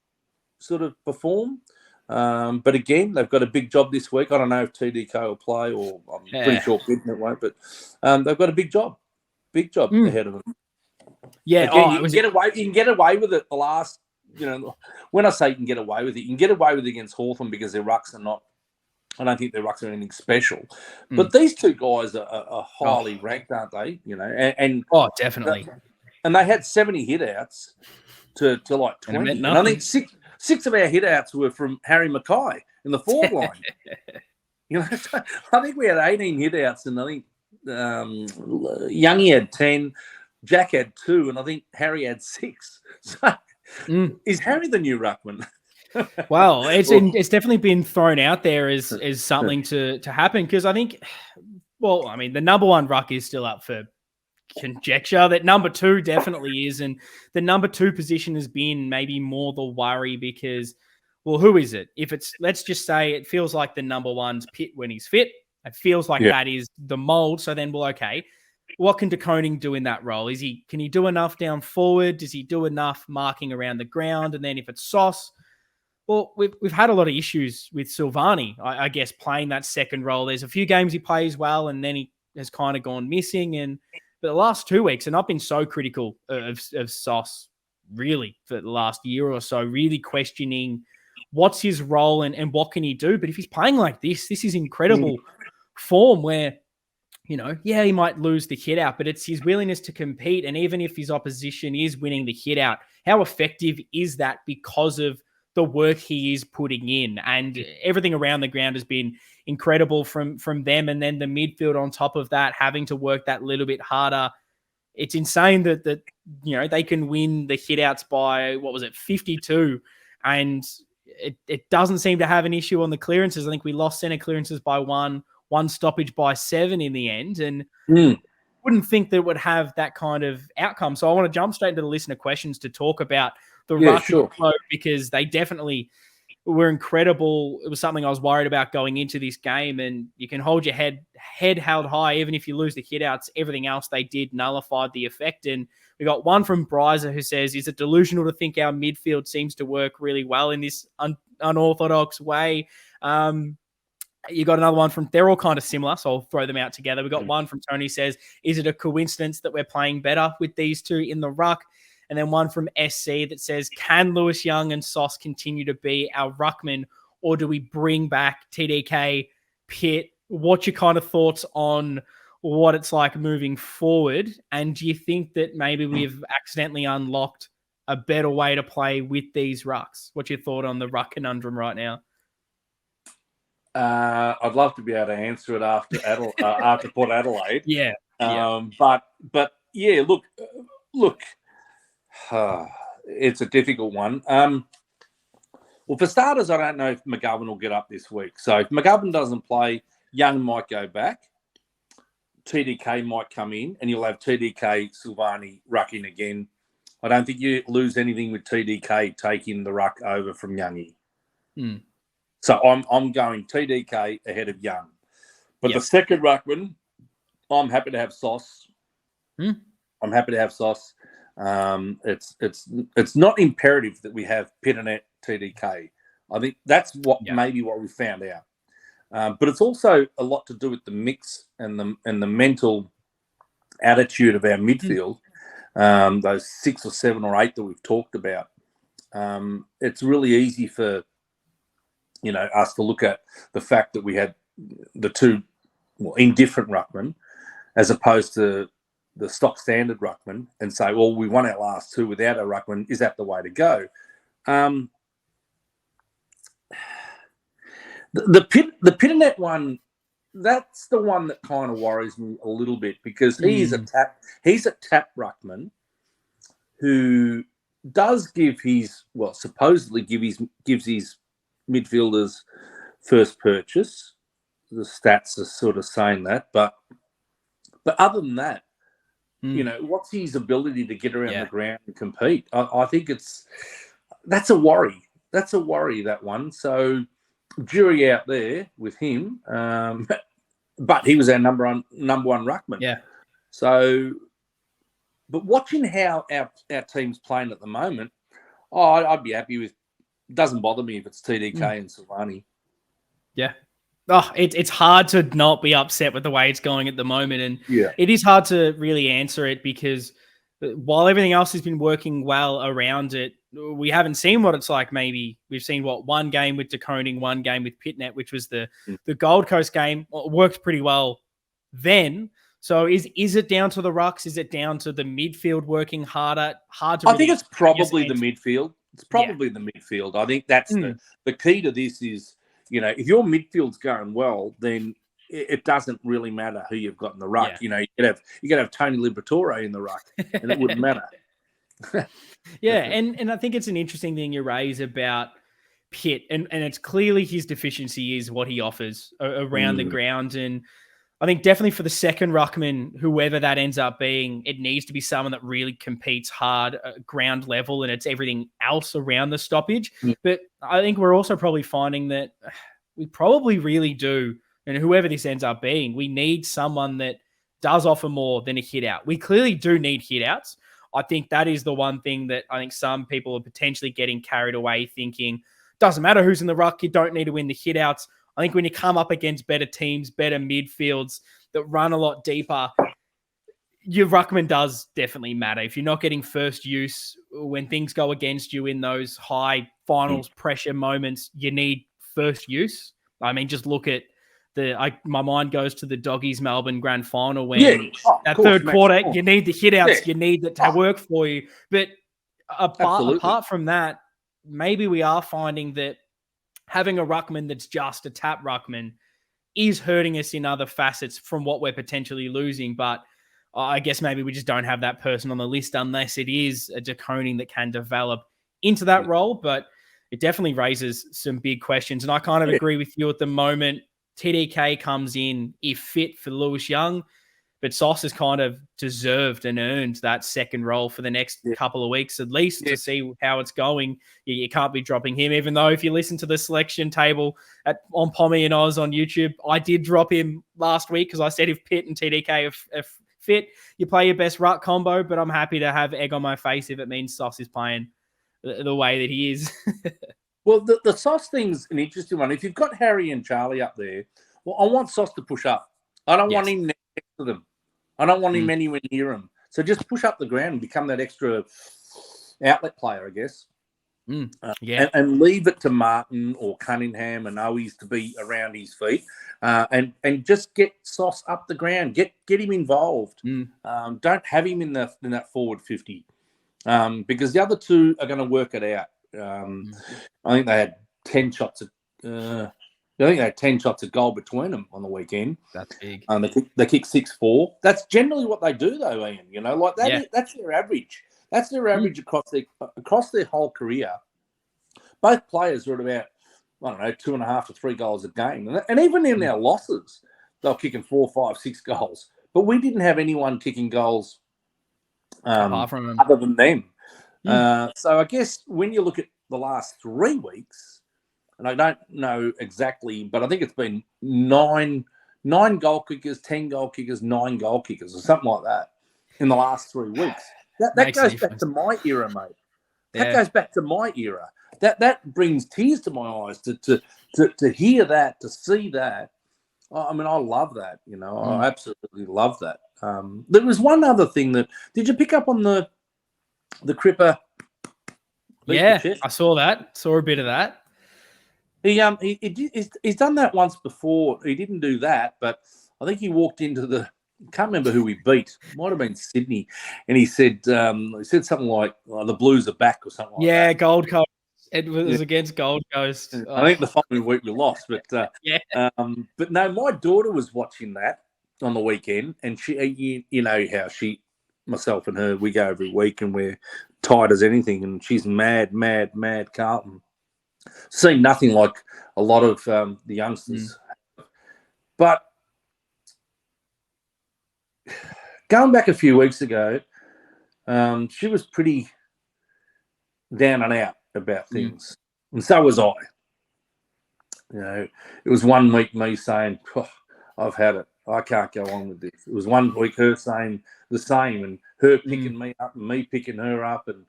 sort of perform. But again, they've got a big job this week. I don't know if TDK will play, or I'm pretty sure Bidden won't, but they've got a big job ahead of them. Yeah, again, you can get away with it the last, when I say you can get away with it, you can get away with it against Hawthorn because their rucks are not, I don't think their rucks are anything special. But these two guys are highly ranked, aren't they? And definitely. And they had 70 hit-outs to like 20. And I think six of our hit-outs were from Harry Mackay in the forward line. I think we had 18 hit-outs, and I think Youngie had 10, Jack had 2, and I think Harry had 6. So is Harry the new ruckman? Well, it's definitely been thrown out there as something to happen, because I think, the number one ruck is still up for conjecture. That number 2 definitely is, and the number 2 position has been maybe more the worry because, who is it? If it's, let's just say it feels like the number 1's Pitt when he's fit. It feels like that is the mold. So then, okay, what can De Koning do in that role? Can he do enough down forward? Does he do enough marking around the ground? And then if it's Sauce, well, we've had a lot of issues with Silvani, I guess, playing that second role. There's a few games he plays well, and then he has kind of gone missing. But the last 2 weeks, and I've been so critical of Sauce, really, for the last year or so, really questioning what's his role and what can he do. But if he's playing like this is incredible form where, he might lose the hit out, but it's his willingness to compete. And even if his opposition is winning the hit out, how effective is that because of the work he is putting in? And everything around the ground has been incredible from them. And then the midfield on top of that, having to work that little bit harder. It's insane that they can win the hitouts by, 52. And it doesn't seem to have an issue on the clearances. I think we lost center clearances by one stoppage by 7 in the end. And wouldn't think that it would have that kind of outcome. So I want to jump straight into the listener questions to talk about the ruck flow, because they definitely were incredible. It was something I was worried about going into this game, and you can hold your head held high even if you lose the hitouts. Everything else they did nullified the effect. And we got one from Barbazza who says, is it delusional to think our midfield seems to work really well in this unorthodox way? You got another one from, they're all kind of similar, so I'll throw them out together. We got one from Tony says, is it a coincidence that we're playing better with these two in the ruck? And then one from SC that says, can Lewis Young and Sauce continue to be our ruckman, or do we bring back TDK, Pitt? What's your kind of thoughts on what it's like moving forward? And do you think that maybe we've accidentally unlocked a better way to play with these rucks? What's your thought on the ruck conundrum right now? I'd love to be able to answer it after Port Adelaide. But yeah, look. It's a difficult one. Well, for starters, I don't know if McGovern will get up this week. So if McGovern doesn't play, Young might go back. TDK might come in, and you'll have TDK, Silvani rucking again. I don't think you lose anything with TDK taking the ruck over from Youngie. So I'm going TDK ahead of Young. But the second ruckman, I'm happy to have Sauce. I'm happy to have Sauce. It's not imperative that we have Pitternet TDK. I think that's maybe what we found out. But it's also a lot to do with the mix and the mental attitude of our midfield. Those 6 or 7 or 8 that we've talked about. It's really easy for us to look at the fact that we had the two indifferent ruckmen, as opposed to the stock standard ruckman and say, well, we won our last two without a ruckman. Is that the way to go? The Pitternet one, that's the one that kind of worries me a little bit, because he's a tap ruckman who does give supposedly gives his midfielders first purchase. The stats are sort of saying that, but other than that, what's his ability to get around the ground and compete? I think that's a worry. That's a worry, that one. So jury out there with him. But he was our number one ruckman. Yeah. So, but watching how our team's playing at the moment, I'd be happy with. Doesn't bother me if it's TDK and Silvani. Yeah. Oh, it's hard to not be upset with the way it's going at the moment. And it is hard to really answer it, because while everything else has been working well around it, we haven't seen what it's like. Maybe we've seen one game with De Koning, one game with Pitnet, which was the Gold Coast game. Well, it worked pretty well then. So is it down to the rucks? Is it down to the midfield working harder? Hard to. I think it's probably the midfield. It's probably the midfield. I think that's the key to this is, if your midfield's going well, then it doesn't really matter who you've got in the ruck. You could have Tony Liberatore in the ruck, and it wouldn't matter. And I think it's an interesting thing you raise about Pitt, and it's clearly his deficiency is what he offers around the ground. And I think definitely for the second ruckman, whoever that ends up being, it needs to be someone that really competes hard at ground level, and it's everything else around the stoppage. But I think we're also probably finding that we probably really do, and whoever this ends up being, we need someone that does offer more than a hit out. We clearly do need hit outs. I think that is the one thing that I think some people are potentially getting carried away thinking, doesn't matter who's in the ruck, you don't need to win the hit outs. I think when you come up against better teams, better midfields that run a lot deeper, your ruckman does definitely matter. If you're not getting first use when things go against you in those high finals pressure moments, you need first use. I mean, just look at my mind goes to the Doggies Melbourne grand final when that third quarter, you need the hit outs, you need that to work for you. But apart from that, maybe we are finding that having a ruckman that's just a tap ruckman is hurting us in other facets from what we're potentially losing. But I guess maybe we just don't have that person on the list unless it is a De Koning that can develop into that role. But it definitely raises some big questions. And I kind of agree with you at the moment. TDK comes in if fit for Lewis Young, but Sauce has kind of deserved and earned that second role for the next couple of weeks at least to see how it's going. You can't be dropping him, even though if you listen to the selection table on Pommy and Oz on YouTube, I did drop him last week because I said if Pitt and TDK are fit, you play your best ruck combo, but I'm happy to have egg on my face if it means Sauce is playing the way that he is. Well, the Sauce thing's an interesting one. If you've got Harry and Charlie up there, well, I want Sauce to push up. I don't want him next to them. I don't want him anywhere near them. So just push up the ground and become that extra outlet player, I guess. And leave it to Martin or Cunningham and Owies to be around his feet, and just get Sauce up the ground. Get him involved. Don't have him in that forward 50, because the other two are going to work it out. I think they had 10 shots at. I think they had 10 shots at goal between them on the weekend. That's big. They kick 6-4. That's generally what they do, though, Ian. Like that. That's their average. That's their average across their whole career. Both players are at about 2.5 to 3 goals a game, and even in our losses, they're kicking 4, 5, 6 goals. But we didn't have anyone kicking goals apart from them, other than them. So I guess when you look at the last 3 weeks, and I don't know exactly, but I think it's been 9 goal kickers, 10 goal kickers, 9 goal kickers, or something like that in the last 3 weeks. That goes back to my era, mate. That goes back to my era. That brings tears to my eyes to hear that, to see that. I mean, I love that. I absolutely love that. There was one other thing did you pick up on the Cripper? Yeah, I saw that. Saw a bit of that. He's done that once before. He didn't do that, but I think he walked into the can't remember who we beat. Might have been Sydney, and he said something like the Blues are back or something like that. Yeah, Gold Coast. It was against Gold Coast. I think the following week we lost, but but no, my daughter was watching that on the weekend, and she, you know how myself and her, we go every week, and we're tight as anything, and she's mad Carlton. Seen nothing like a lot of the youngsters, but going back a few weeks ago, she was pretty down and out about things, and so was I. You know, it was one week me saying, oh, "I've had it. I can't go on with this." It was one week her saying the same, and her picking me up and me picking her up, and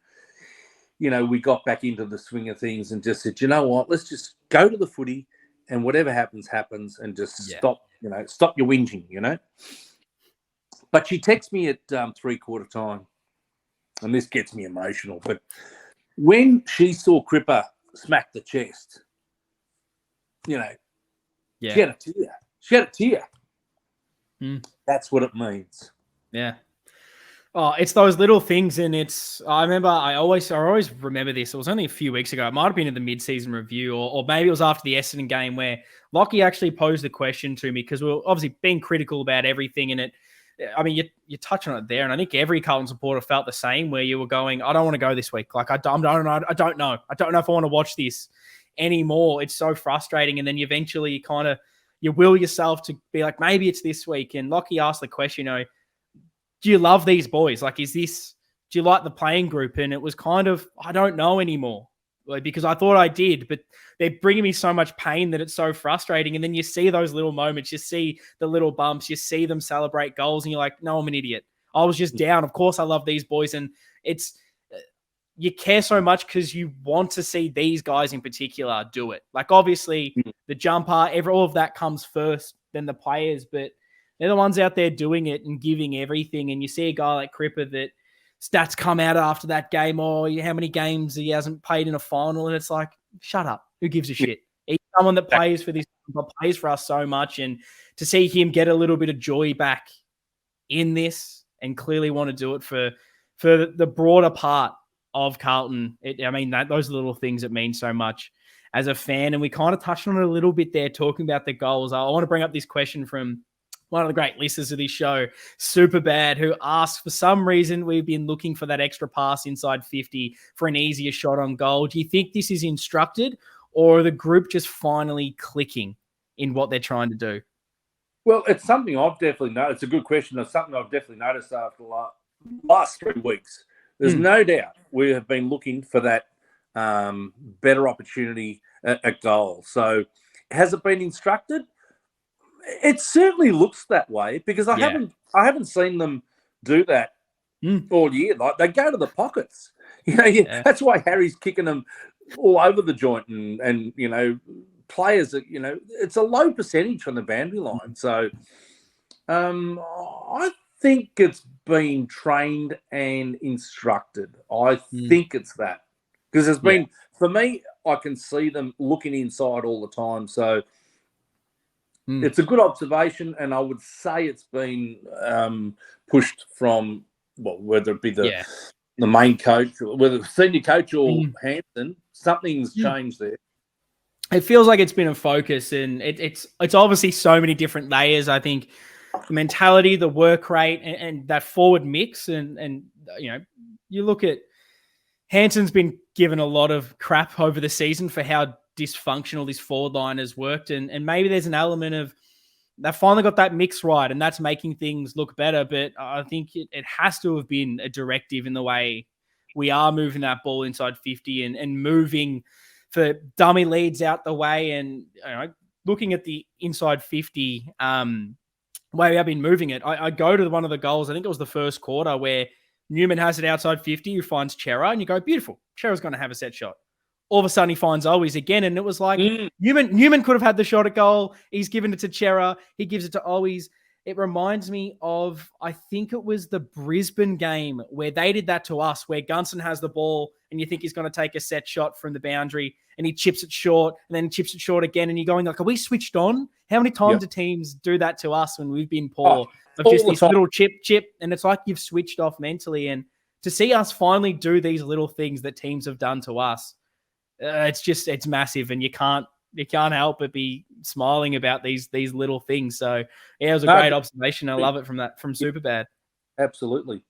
you know, we got back into the swing of things and just said, you know what, let's just go to the footy, and whatever happens, happens, and just stop your whinging, you know. But she texts me at 3/4 time, and this gets me emotional. But when she saw Cripper smack the chest, you know, she had a tear. She had a tear. That's what it means. Yeah. Oh, it's those little things, and I remember I always remember this. It was only a few weeks ago. It might have been in the mid-season review, or maybe it was after the Essendon game where Lockie actually posed the question to me, because we were obviously being critical about everything, and I mean, you touch on it there, and I think every Carlton supporter felt the same, where you were going, I don't want to go this week. Like, I don't know if I want to watch this anymore. It's so frustrating, and then eventually you will yourself to be like, maybe it's this week. And Lockie asked the question, you know, do you love these boys? Like, do you like the playing group? And it was kind of, I don't know anymore, like, because I thought I did, but they're bringing me so much pain that it's so frustrating. And then you see those little moments, you see the little bumps, you see them celebrate goals, and you're like, no, I'm an idiot. I was just down. Of course I love these boys. And you care so much because you want to see these guys in particular do it. Like, obviously the jumper, all of that comes first, then the players, but they're the ones out there doing it and giving everything. And you see a guy like Cripper that stats come out after that game, or how many games he hasn't played in a final. And it's like, shut up. Who gives a shit? He's someone that plays for this, plays for us so much. And to see him get a little bit of joy back in this and clearly want to do it for the broader part of Carlton. Those little things that mean so much as a fan. And we kind of touched on it a little bit there, talking about the goals. I want to bring up this question from one of the great listeners of this show, Superbad, who asks, for some reason, we've been looking for that extra pass inside 50 for an easier shot on goal. Do you think this is instructed, or are the group just finally clicking in what they're trying to do? Well, it's something I've definitely noticed. It's a good question. It's something I've definitely noticed after the last 3 weeks. There's no doubt we have been looking for that better opportunity at goal. So has it been instructed? It certainly looks that way, because I haven't seen them do that all year. Like, they go to the pockets. You know, that's why Harry's kicking them all over the joint, and you know, players that, you know, it's a low percentage from the boundary line. So I think it's been trained and instructed. I think it's that, because there's been, for me, I can see them looking inside all the time. So it's a good observation, and I would say it's been pushed from, well, whether it be the main coach, or whether the senior coach or Hansen, something's changed there. It feels like it's been a focus, and it's obviously so many different layers. I think the mentality, the work rate, and that forward mix, and you know, you look at Hansen's been given a lot of crap over the season for how dysfunctional this forward line has worked, and maybe there's an element of they finally got that mix right, and that's making things look better. But I think it has to have been a directive in the way we are moving that ball inside 50 and moving for dummy leads out the way, and you know, looking at the inside 50 way we have been moving it. I go to one of the goals, I think it was the first quarter, where Newman has it outside 50, who finds Chera, and you go, beautiful, Chera's going to have a set shot. All of a sudden he finds Owies again, and it was like Newman could have had the shot at goal. He's given it to Chera. He gives it to Owies. It reminds me of, I think it was the Brisbane game where they did that to us, where Gunson has the ball and you think he's going to take a set shot from the boundary, and he chips it short and then chips it short again, and you're going like, are we switched on? How many times do teams do that to us when we've been poor? of just this little chip, and it's like you've switched off mentally. And to see us finally do these little things that teams have done to us, it's massive, and you can't help but be smiling about these little things. So yeah, it was a great observation. I love it from Superbad. Absolutely.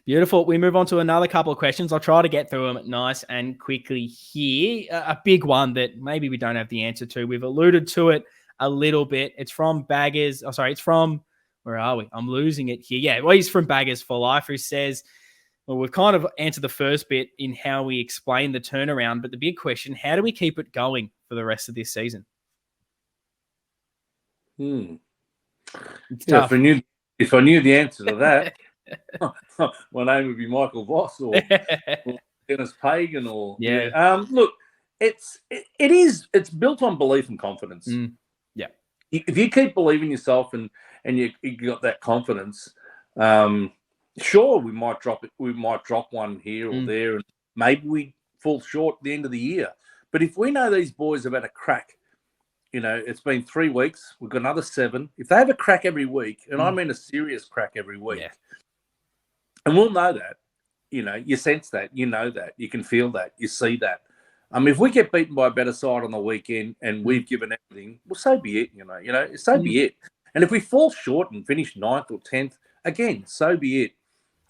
Beautiful. We move on to another couple of questions. I'll try to get through them nice and quickly here. A big one that maybe we don't have the answer to. We've alluded to it a little bit. It's from Baggers. Oh, sorry. It's from, where are we? I'm losing it here. Yeah, well, he's from Baggers for Life, who says, well, we've kind of answered the first bit in how we explain the turnaround, but the big question, how do we keep it going for the rest of this season? It's tough. If I knew the answer to that, my name would be Michael Voss or Dennis Pagan or look, it's built on belief and confidence. Yeah. If you keep believing yourself and you got that confidence, sure, we might drop it. We might drop one here or there, and maybe we fall short at the end of the year. But if we know these boys have had a crack, it's been 3 weeks, we've got another 7. If they have a crack every week, and I mean a serious crack every week, and we'll know that, you sense that, that, you can feel that, you see that. If we get beaten by a better side on the weekend and we've given everything, well, so be it, so be it. And if we fall short and finish 9th or 10th, again, so be it.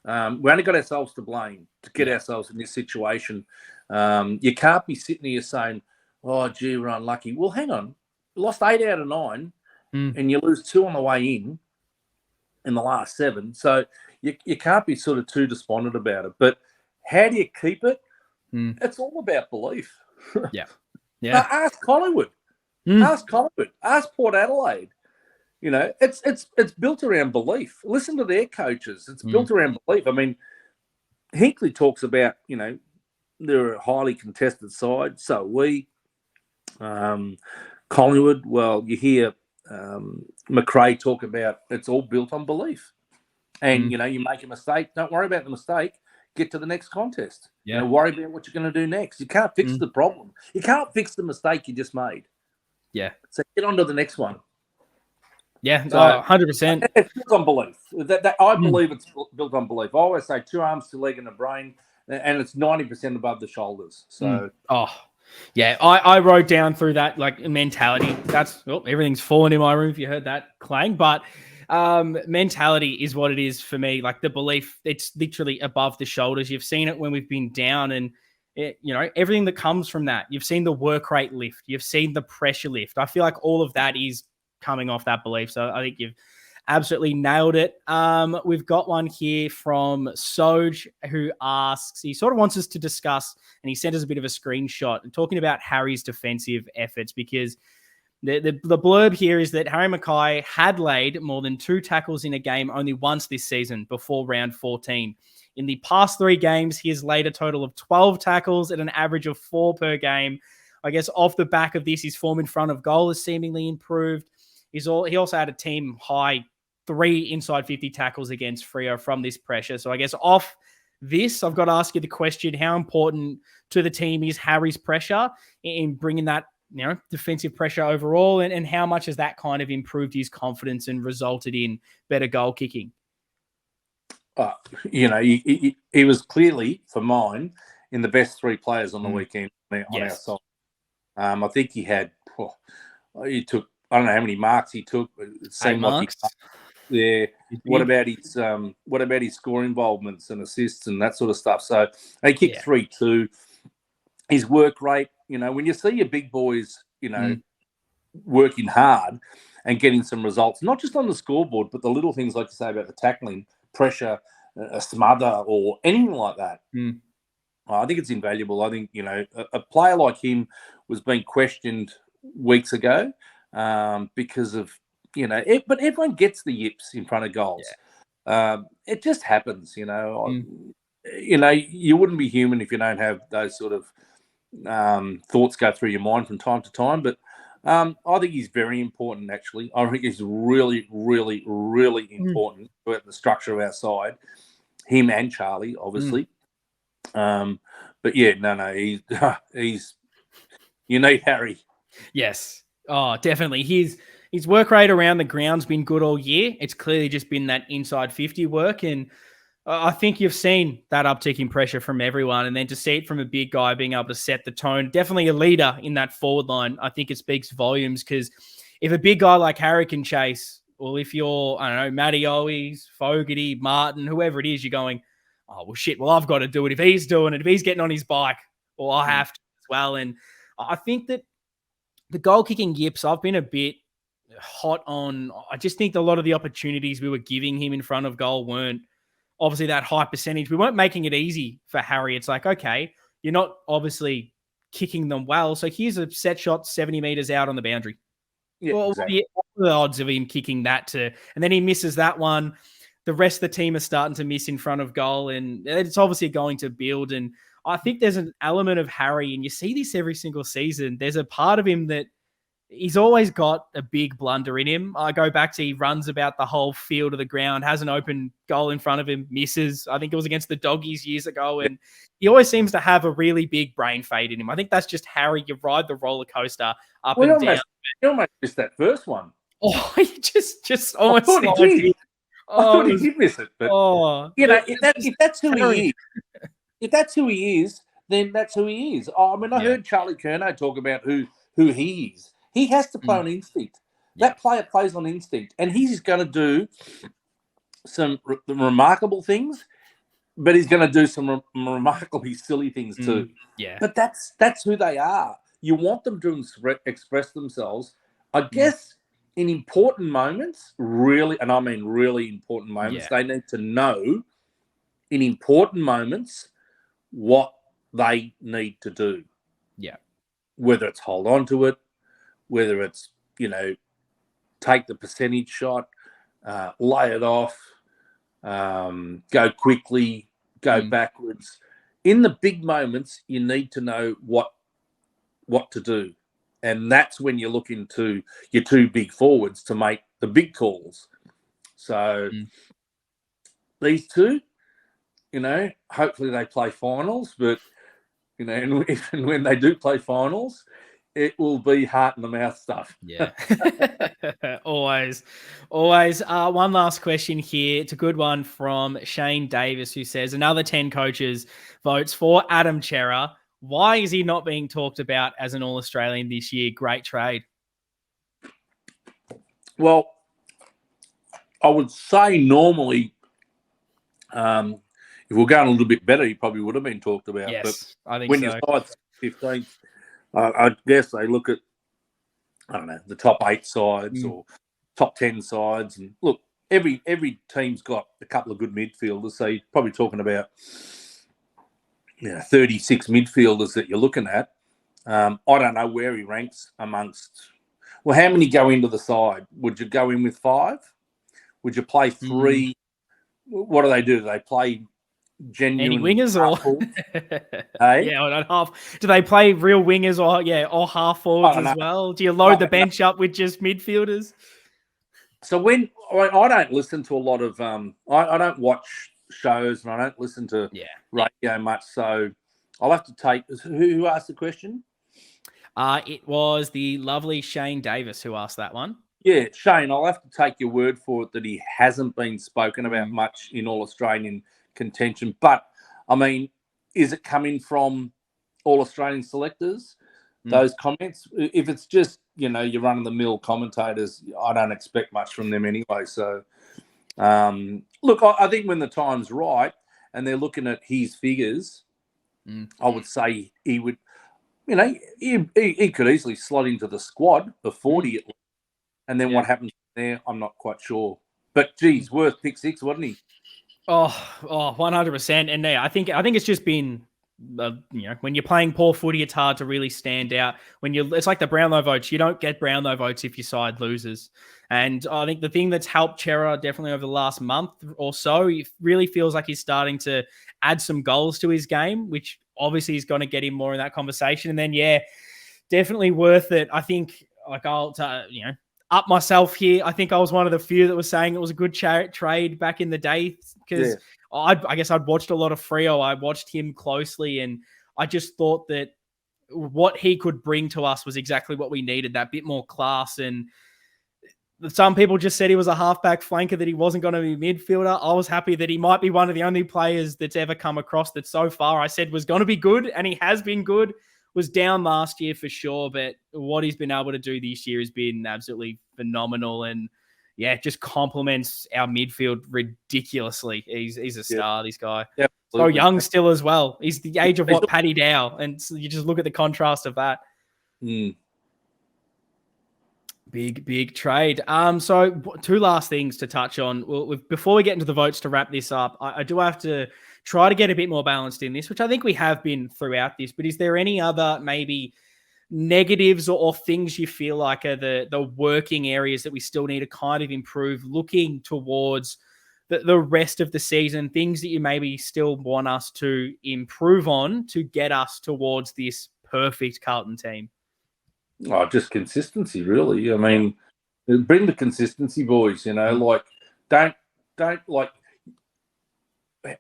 We only got ourselves to blame to get ourselves in this situation. You can't be sitting here saying, oh, gee, we're unlucky. Well, hang on. You lost 8 out of 9 and you lose 2 on the way in the last 7. So you can't be sort of too despondent about it. But how do you keep it? It's all about belief. Yeah. Ask Collingwood. Ask Collingwood. Ask Port Adelaide. It's built around belief. Listen to their coaches. It's built around belief. I mean, Hinkley talks about, they're a highly contested side. So we, Collingwood, well, you hear McRae talk about it's all built on belief. And, you make a mistake. Don't worry about the mistake. Get to the next contest. Worry about what you're going to do next. You can't fix the problem. You can't fix the mistake you just made. Yeah. So get on to the next one. Yeah, so, 100%. It's built on belief. I believe it's built on belief. I always say 2 arms, 2 legs, and a brain, and it's 90% above the shoulders. So, I wrote down through that like mentality. That's everything's fallen in my room. If you heard that clang, but mentality is what it is for me. Like the belief, it's literally above the shoulders. You've seen it when we've been down, and everything that comes from that. You've seen the work rate lift. You've seen the pressure lift. I feel like all of that is coming off that belief. So I think you've absolutely nailed it. We've got one here from Soj who asks, he sort of wants us to discuss, and he sent us a bit of a screenshot and talking about Harry's defensive efforts, because the blurb here is that Harry Mackay had laid more than 2 tackles in a game only once this season before round 14. In the past 3 games, he has laid a total of 12 tackles at an average of 4 per game. I guess off the back of this, his form in front of goal has seemingly improved. He also had a team high 3 inside 50 tackles against Freo from this pressure. So I guess off this, I've got to ask you the question, how important to the team is Harry's pressure in bringing that, defensive pressure overall, and how much has that kind of improved his confidence and resulted in better goal kicking? He was clearly, for mine, in the best 3 players on the weekend on our side. I think he had, he took, I don't know how many marks he took. It seemed like What about his score involvements and assists and that sort of stuff? So he kicked 3-2. His work rate, when you see your big boys, working hard and getting some results, not just on the scoreboard, but the little things like you say about the tackling, pressure, a smother, or anything like that. I think it's invaluable. I think, a player like him was being questioned weeks ago because of, but everyone gets the yips in front of goals. It just happens, you wouldn't be human if you don't have those sort of thoughts go through your mind from time to time. But I think he's very important, actually. I think he's really, really, really important for the structure of our side. Him and Charlie, obviously. But he's you need Harry. Yes. Oh, definitely. He's his work rate around the ground's been good all year. It's clearly just been that inside 50 work. And I think you've seen that uptick in pressure from everyone. And then to see it from a big guy being able to set the tone, definitely a leader in that forward line, I think it speaks volumes, because if a big guy like Harry can chase, well, if you're, I don't know, Matty Owies, Fogarty, Martin, whoever it is, you're going, oh, well, shit, well, I've got to do it. If he's doing it, if he's getting on his bike, well, I have to as well. And I think that the goal kicking yips, I've been a bit hot on. I just think a lot of the opportunities we were giving him in front of goal weren't obviously that high percentage. We weren't making it easy for Harry. It's like, okay, you're not obviously kicking them well. So here's a set shot 70 meters out on the boundary. Yeah, well, exactly. what are the odds of him kicking that to, and then he misses that one. The rest of the team are starting to miss in front of goal, and it's obviously going to build. And I think there's an element of Harry, and you see this every single season. There's a part of him that he's always got a big blunder in him. I go back to he runs about the whole field of the ground, has an open goal in front of him, misses. I think it was against the Doggies years ago. And he always seems to have a really big brain fade in him. I think that's just Harry. You ride the roller coaster up and down. You almost missed that first one. Oh, he just almost. I thought he did. I thought he did miss it. But, if that's who he is, if that's who he is, then that's who he is. I mean, I heard Charlie Curnow talk about who he is. He has to play on instinct. That player plays on instinct, and he's going to do some remarkable things, but he's going to do some remarkably silly things too. Yeah. But that's who they are. You want them to express themselves. I guess in important moments, really, and I mean really important moments, they need to know in important moments what they need to do. Yeah. Whether it's hold on to it, whether it's, take the percentage shot, lay it off, go quickly, go backwards. In the big moments, you need to know what to do. And that's when you look into your two big forwards to make the big calls. So these two, hopefully they play finals, but, and when they do play finals, it will be heart in the mouth stuff. Yeah. Always. One last question here. It's a good one from Shane Davis, who says, another 10 coaches votes for Adam Cerra. Why is he not being talked about as an All-Australian this year? Great trade. Well, I would say normally, if we're going a little bit better, he probably would have been talked about. Yes, but I think when so. You're 15th, I guess they look at, the top 8 sides or top 10 sides. And look, every team's got a couple of good midfielders. So you're probably talking about 36 midfielders that you're looking at. I don't know where he ranks amongst. Well, how many go into the side? Would you go in with 5? Would you play 3? What do? Do they play genuine any wingers or hey? Not half? Do they play real wingers or half forwards as well? Do you load the bench up with just midfielders? So when I don't listen to a lot of I don't watch shows and I don't listen to radio much, so I'll have to take who asked the question? It was the lovely Shane Davis who asked that one. Yeah, Shane, I'll have to take your word for it that he hasn't been spoken about much in All-Australian contention. But, I mean, is it coming from All-Australian selectors, those comments? If it's just, your run-of-the-mill commentators, I don't expect much from them anyway. So, look, I think when the time's right and they're looking at his figures, I would say he would, he could easily slot into the squad, the 40 at least. And then what happens there, I'm not quite sure. But, geez, worth pick 6, wasn't he? Oh, 100%. And I think it's just been, when you're playing poor footy, it's hard to really stand out. It's like the Brownlow votes. You don't get Brownlow votes if your side loses. And I think the thing that's helped Cerra definitely over the last month or so, it really feels like he's starting to add some goals to his game, which obviously is going to get him more in that conversation. And then, definitely worth it. I think, I'll up myself here. I think I was one of the few that was saying it was a good trade back in the day because I guess I'd watched a lot of Freo. I watched him closely and I just thought that what he could bring to us was exactly what we needed, that bit more class. And Some people just said he was a halfback flanker, that he wasn't going to be midfielder. I was happy that he might be one of the only players that's ever come across that so far I said was going to be good, and he has been good. Was down last year for sure, but what he's been able to do this year has been absolutely phenomenal, and yeah, just complements our midfield ridiculously. He's a star, this guy. Yeah, so young still as well. He's the age of Paddy Dow, and so you just look at the contrast of that. Big trade. So two last things to touch on. Well, before we get into the votes to wrap this up, I do have to try to get a bit more balanced in this, which I think we have been throughout this. But is there any other maybe negatives or things you feel like are the working areas that we still need to kind of improve, looking towards the rest of the season, things that you maybe still want us to improve on to get us towards this perfect Carlton team? Oh, just consistency, really. I mean, bring the consistency, boys. Like don't like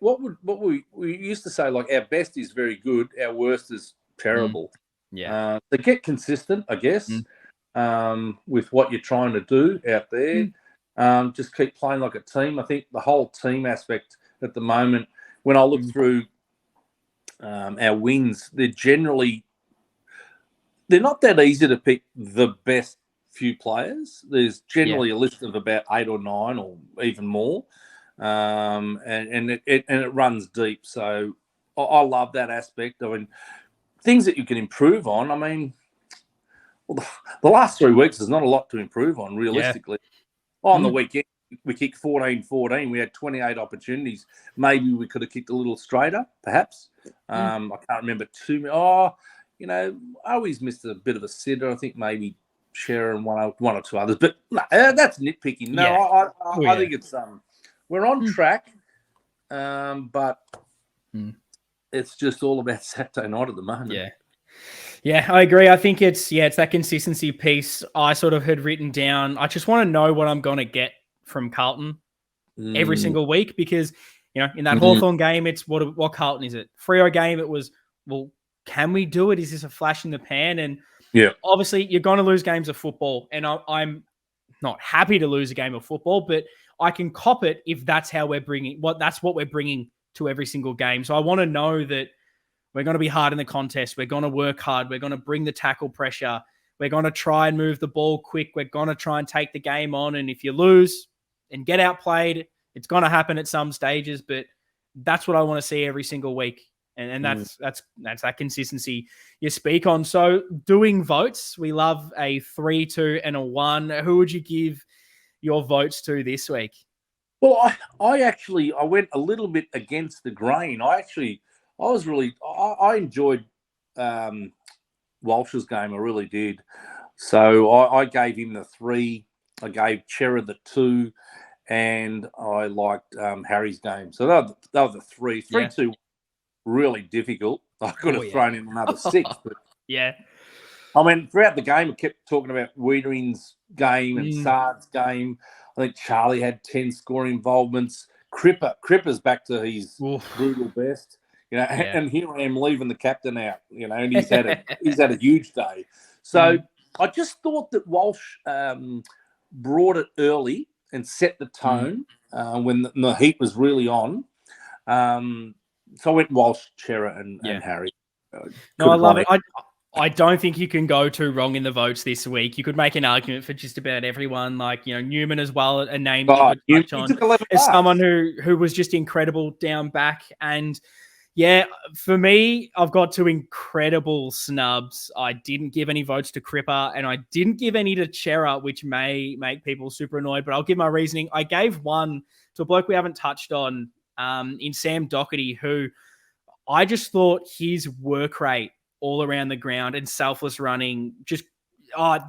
what we used to say. Like, our best is very good, our worst is terrible. Yeah. So get consistent, I guess, with what you're trying to do out there. Just keep playing like a team. I think the whole team aspect at the moment, when I look through our wins, they're not that easy to pick the best few players. There's generally a list of about 8 or 9 or even more, and it runs deep. So I love that aspect. I mean, things that you can improve on. I mean, well, the last 3 weeks, there's not a lot to improve on, realistically. On the weekend, we kicked 14-14. We had 28 opportunities. Maybe we could have kicked a little straighter, perhaps. I can't remember too many. I always missed a bit of a sitter. I think maybe Shearer and one or two others. But no, that's nitpicking. No, I think it's we're on track, but it's just all about Saturday night at the moment. Yeah, I agree. I think it's that consistency piece I sort of had written down. I just want to know what I'm going to get from Carlton every single week, because, in that Hawthorn game, it's what Carlton is it? Freo game, it was, well, can we do it? Is this a flash in the pan? And obviously you're going to lose games of football, and I'm not happy to lose a game of football, but I can cop it if that's how we're bringing that's what we're bringing to every single game. So I want to know that we're going to be hard in the contest. We're going to work hard. We're going to bring the tackle pressure. We're going to try and move the ball quick. We're going to try and take the game on. And if you lose and get outplayed, it's going to happen at some stages, but that's what I want to see every single week. And that's that consistency you speak on. So doing votes, we love a 3, 2, and a 1. Who would you give your votes to this week? Well, I went a little bit against the grain. I enjoyed Walsh's game. I really did. So I gave him the 3. I gave Chera the 2, and I liked Harry's game. So they were the 3. 3-2. Really difficult. I could have thrown in another 6. But I mean, throughout the game, I kept talking about Wiedering's game and Sard's game. I think Charlie had 10 scoring involvements. Cripper's back to his brutal best. And here I am leaving the captain out. And he's had a huge day. So I just thought that Walsh brought it early and set the tone when the heat was really on. So I went Walsh, Chera, and Harry. No, I love it. I don't think you can go too wrong in the votes this week. You could make an argument for just about everyone, like, Newman as well, a name that you could touch on as someone who was just incredible down back. And for me, I've got 2 incredible snubs. I didn't give any votes to Cripper, and I didn't give any to Chera, which may make people super annoyed, but I'll give my reasoning. I gave 1 to a bloke we haven't touched on, in Sam Doherty, who I just thought his work rate all around the ground and selfless running,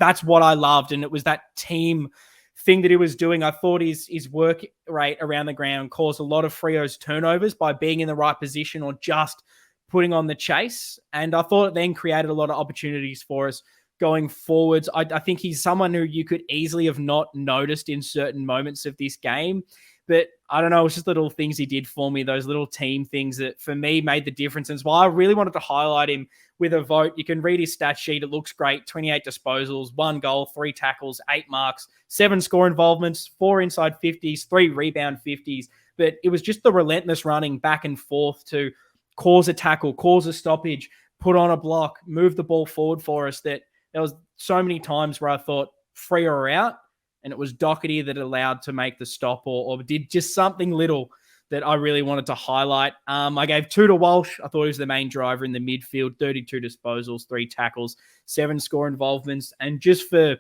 that's what I loved. And it was that team thing that he was doing. I thought his work rate around the ground caused a lot of Freo's turnovers by being in the right position or just putting on the chase. And I thought it then created a lot of opportunities for us going forwards. I think he's someone who you could easily have not noticed in certain moments of this game. But I don't know, it's just little things he did for me, those little team things that for me made the difference. And why I really wanted to highlight him with a vote. You can read his stat sheet. It looks great. 28 disposals, 1 goal, 3 tackles, 8 marks, 7 score involvements, 4 inside 50s, 3 rebound 50s. But it was just the relentless running back and forth to cause a tackle, cause a stoppage, put on a block, move the ball forward for us, that there was so many times where I thought free or out, and it was Doherty that allowed to make the stop or did just something little that I really wanted to highlight. I gave 2 to Walsh. I thought he was the main driver in the midfield, 32 disposals, 3 tackles, 7 score involvements. And just for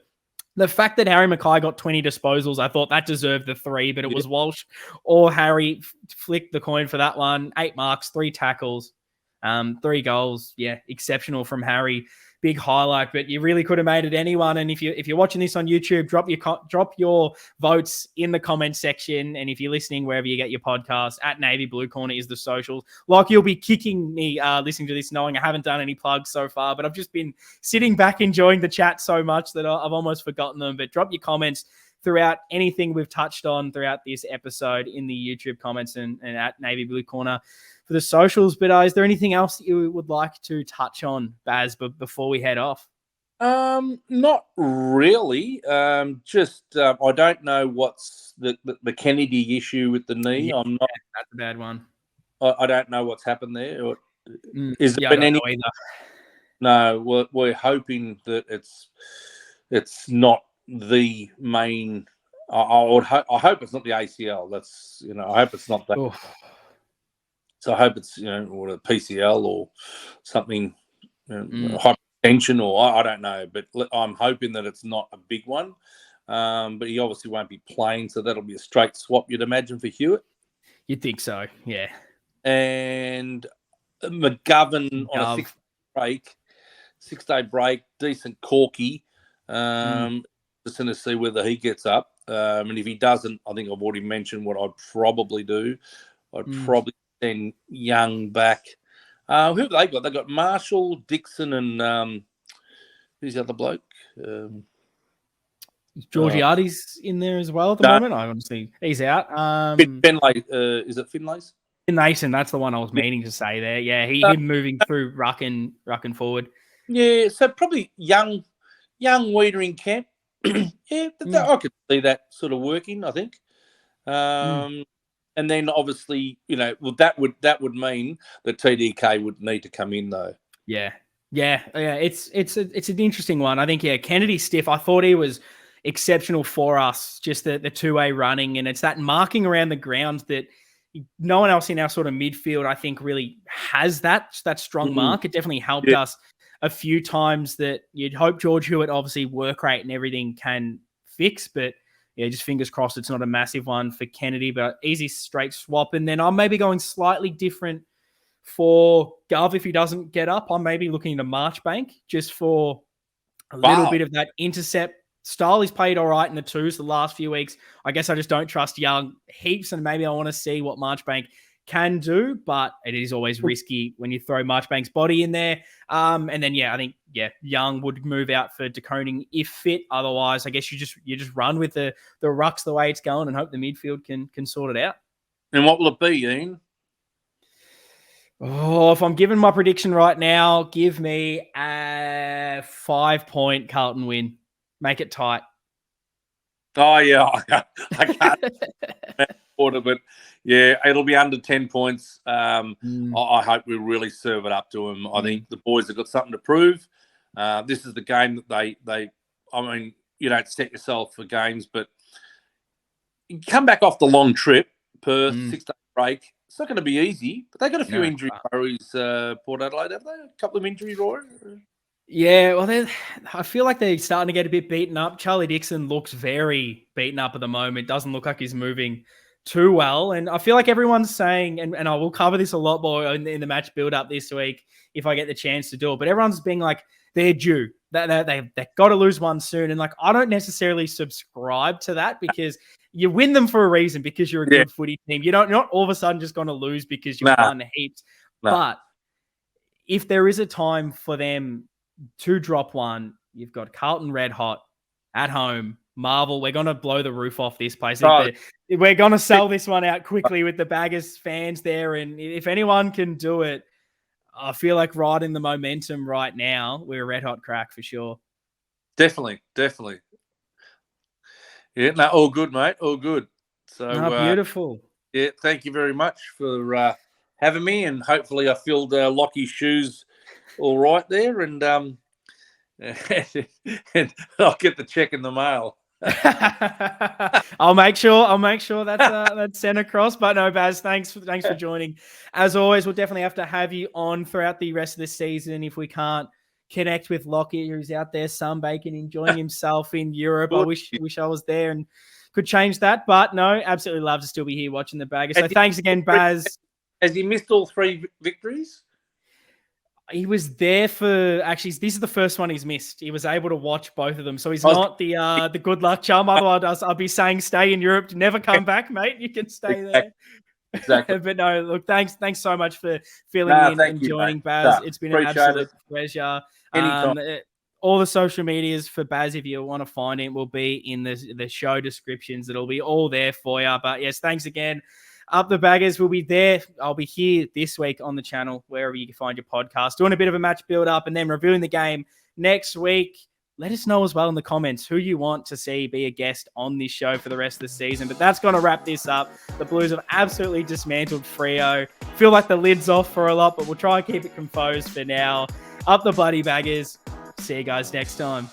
the fact that Harry Mackay got 20 disposals, I thought that deserved the 3, but it was Walsh or Harry flicked the coin for that one. 8 marks, 3 tackles, 3 goals. Yeah, exceptional from Harry. Big highlight, but you really could have made it anyone. And if you're watching this on YouTube, drop your votes in the comment section. And if you're listening wherever you get your podcast, at Navy Blue Corner is the socials. Like, you'll be kicking me listening to this, knowing I haven't done any plugs so far, but I've just been sitting back enjoying the chat so much that I've almost forgotten them. But drop your comments throughout anything we've touched on throughout this episode in the YouTube comments and at Navy Blue Corner for the socials. But is there anything else that you would like to touch on, Baz, before we head off? Not really. I don't know what's the Kennedy issue with the knee. Yeah, that's a bad one. I don't know what's happened there. Is there been any? No, we're hoping that it's not the main. I hope it's not the ACL. That's I hope it's not that. Oof. So I hope it's or a PCL or something, hypertension or I don't know. But I'm hoping that it's not a big one. But he obviously won't be playing, so that'll be a straight swap, you'd imagine, for Hewitt. You'd think so, yeah. And McGovern on a 6-day break, decent corky. Just going to see whether he gets up. And if he doesn't, I think I've already mentioned what I'd probably do. I'd probably send Young back. Who have they got? They've got Marshall, Dixon, and who's the other bloke? Georgiades in there as well at the moment. I honestly, he's out. Finlay, is it Finlay's? Finlayson, that's the one I was meaning to say there. Yeah, him moving through rucking forward. Yeah, so probably young Weeder in camp. I could see that sort of working, I think. And then obviously, that would mean that TDK would need to come in though. Yeah. It's an interesting one. I think Kennedy stiff. I thought he was exceptional for us. Just the 2-way running, and it's that marking around the ground that no one else in our sort of midfield, I think, really has that strong mark. It definitely helped us a few times that you'd hope George Hewitt, obviously work rate and everything, can fix, but just fingers crossed it's not a massive one for Kennedy, but easy straight swap. And then I'm maybe going slightly different for Gov if he doesn't get up. I'm maybe looking to Marchbank just for a little bit of that intercept style. He's played all right in the twos the last few weeks. I guess I just don't trust Young heaps, and maybe I want to see what Marchbank can do, but it is always risky when you throw Marchbank's body in there. And then, I think, Young would move out for DeConing if fit. Otherwise, I guess you just run with the rucks the way it's going and hope the midfield can sort it out. And what will it be, Ian? Oh, if I'm giving my prediction right now, give me a 5-point Carlton win. Make it tight. Oh, yeah. I can't order, but it'll be under 10 points. I hope we really serve it up to them. I think the boys have got something to prove. This is the game that they you don't set yourself for games, but you come back off the long trip, Perth, 6-day break. It's not going to be easy, but they got a few injury worries, Port Adelaide, have they? A couple of injuries, Roy? Yeah, well, I feel like they're starting to get a bit beaten up. Charlie Dixon looks very beaten up at the moment. Doesn't look like he's moving too well. And I feel like everyone's saying, and I will cover this a lot more in the match build-up this week if I get the chance to do it, but everyone's being like, they're due. They've got to lose one soon. And I don't necessarily subscribe to that, because you win them for a reason, because you're a good footy team. You're not all of a sudden just going to lose because you've won heaps. But if there is a time for them to drop one, you've got Carlton red hot at home. Marvel, we're going to blow the roof off this place. We're going to sell this one out quickly with the Baggers fans there. And if anyone can do it, I feel like riding the momentum right now, we're a red hot crack for sure. Definitely. Yeah, no, all good, mate. All good. So beautiful. Yeah, thank you very much for having me, and hopefully I filled Lockie's shoes all right there, and and I'll get the check in the mail. I'll make sure that's sent across. But no, Baz, thanks for joining. As always, we'll definitely have to have you on throughout the rest of the season if we can't connect with Lockie, who's out there sunbaking, enjoying himself in Europe. I wish I was there and could change that, but no, absolutely love to still be here watching the Baggers. So thanks again, Baz. Has he missed all 3 victories? He was there for this is the first one he's missed. He was able to watch both of them. So he's not the good luck charm. Otherwise, I'll be saying stay in Europe, never come back, mate. You can stay there. Exactly. But no, look, thanks so much for filling in and joining, Baz. It's been an absolute pleasure. Anytime. All the social medias for Baz, if you want to find him, will be in the show descriptions. It'll be all there for you. But yes, thanks again. Up the Baggers will be there. I'll be here this week on the channel, wherever you can find your podcast, doing a bit of a match build up and then reviewing the game next week. Let us know as well in the comments who you want to see be a guest on this show for the rest of the season. But that's going to wrap this up. The Blues have absolutely dismantled Freo. Feel like the lid's off for a lot, but we'll try and keep it composed for now. Up the bloody Baggers. See you guys next time.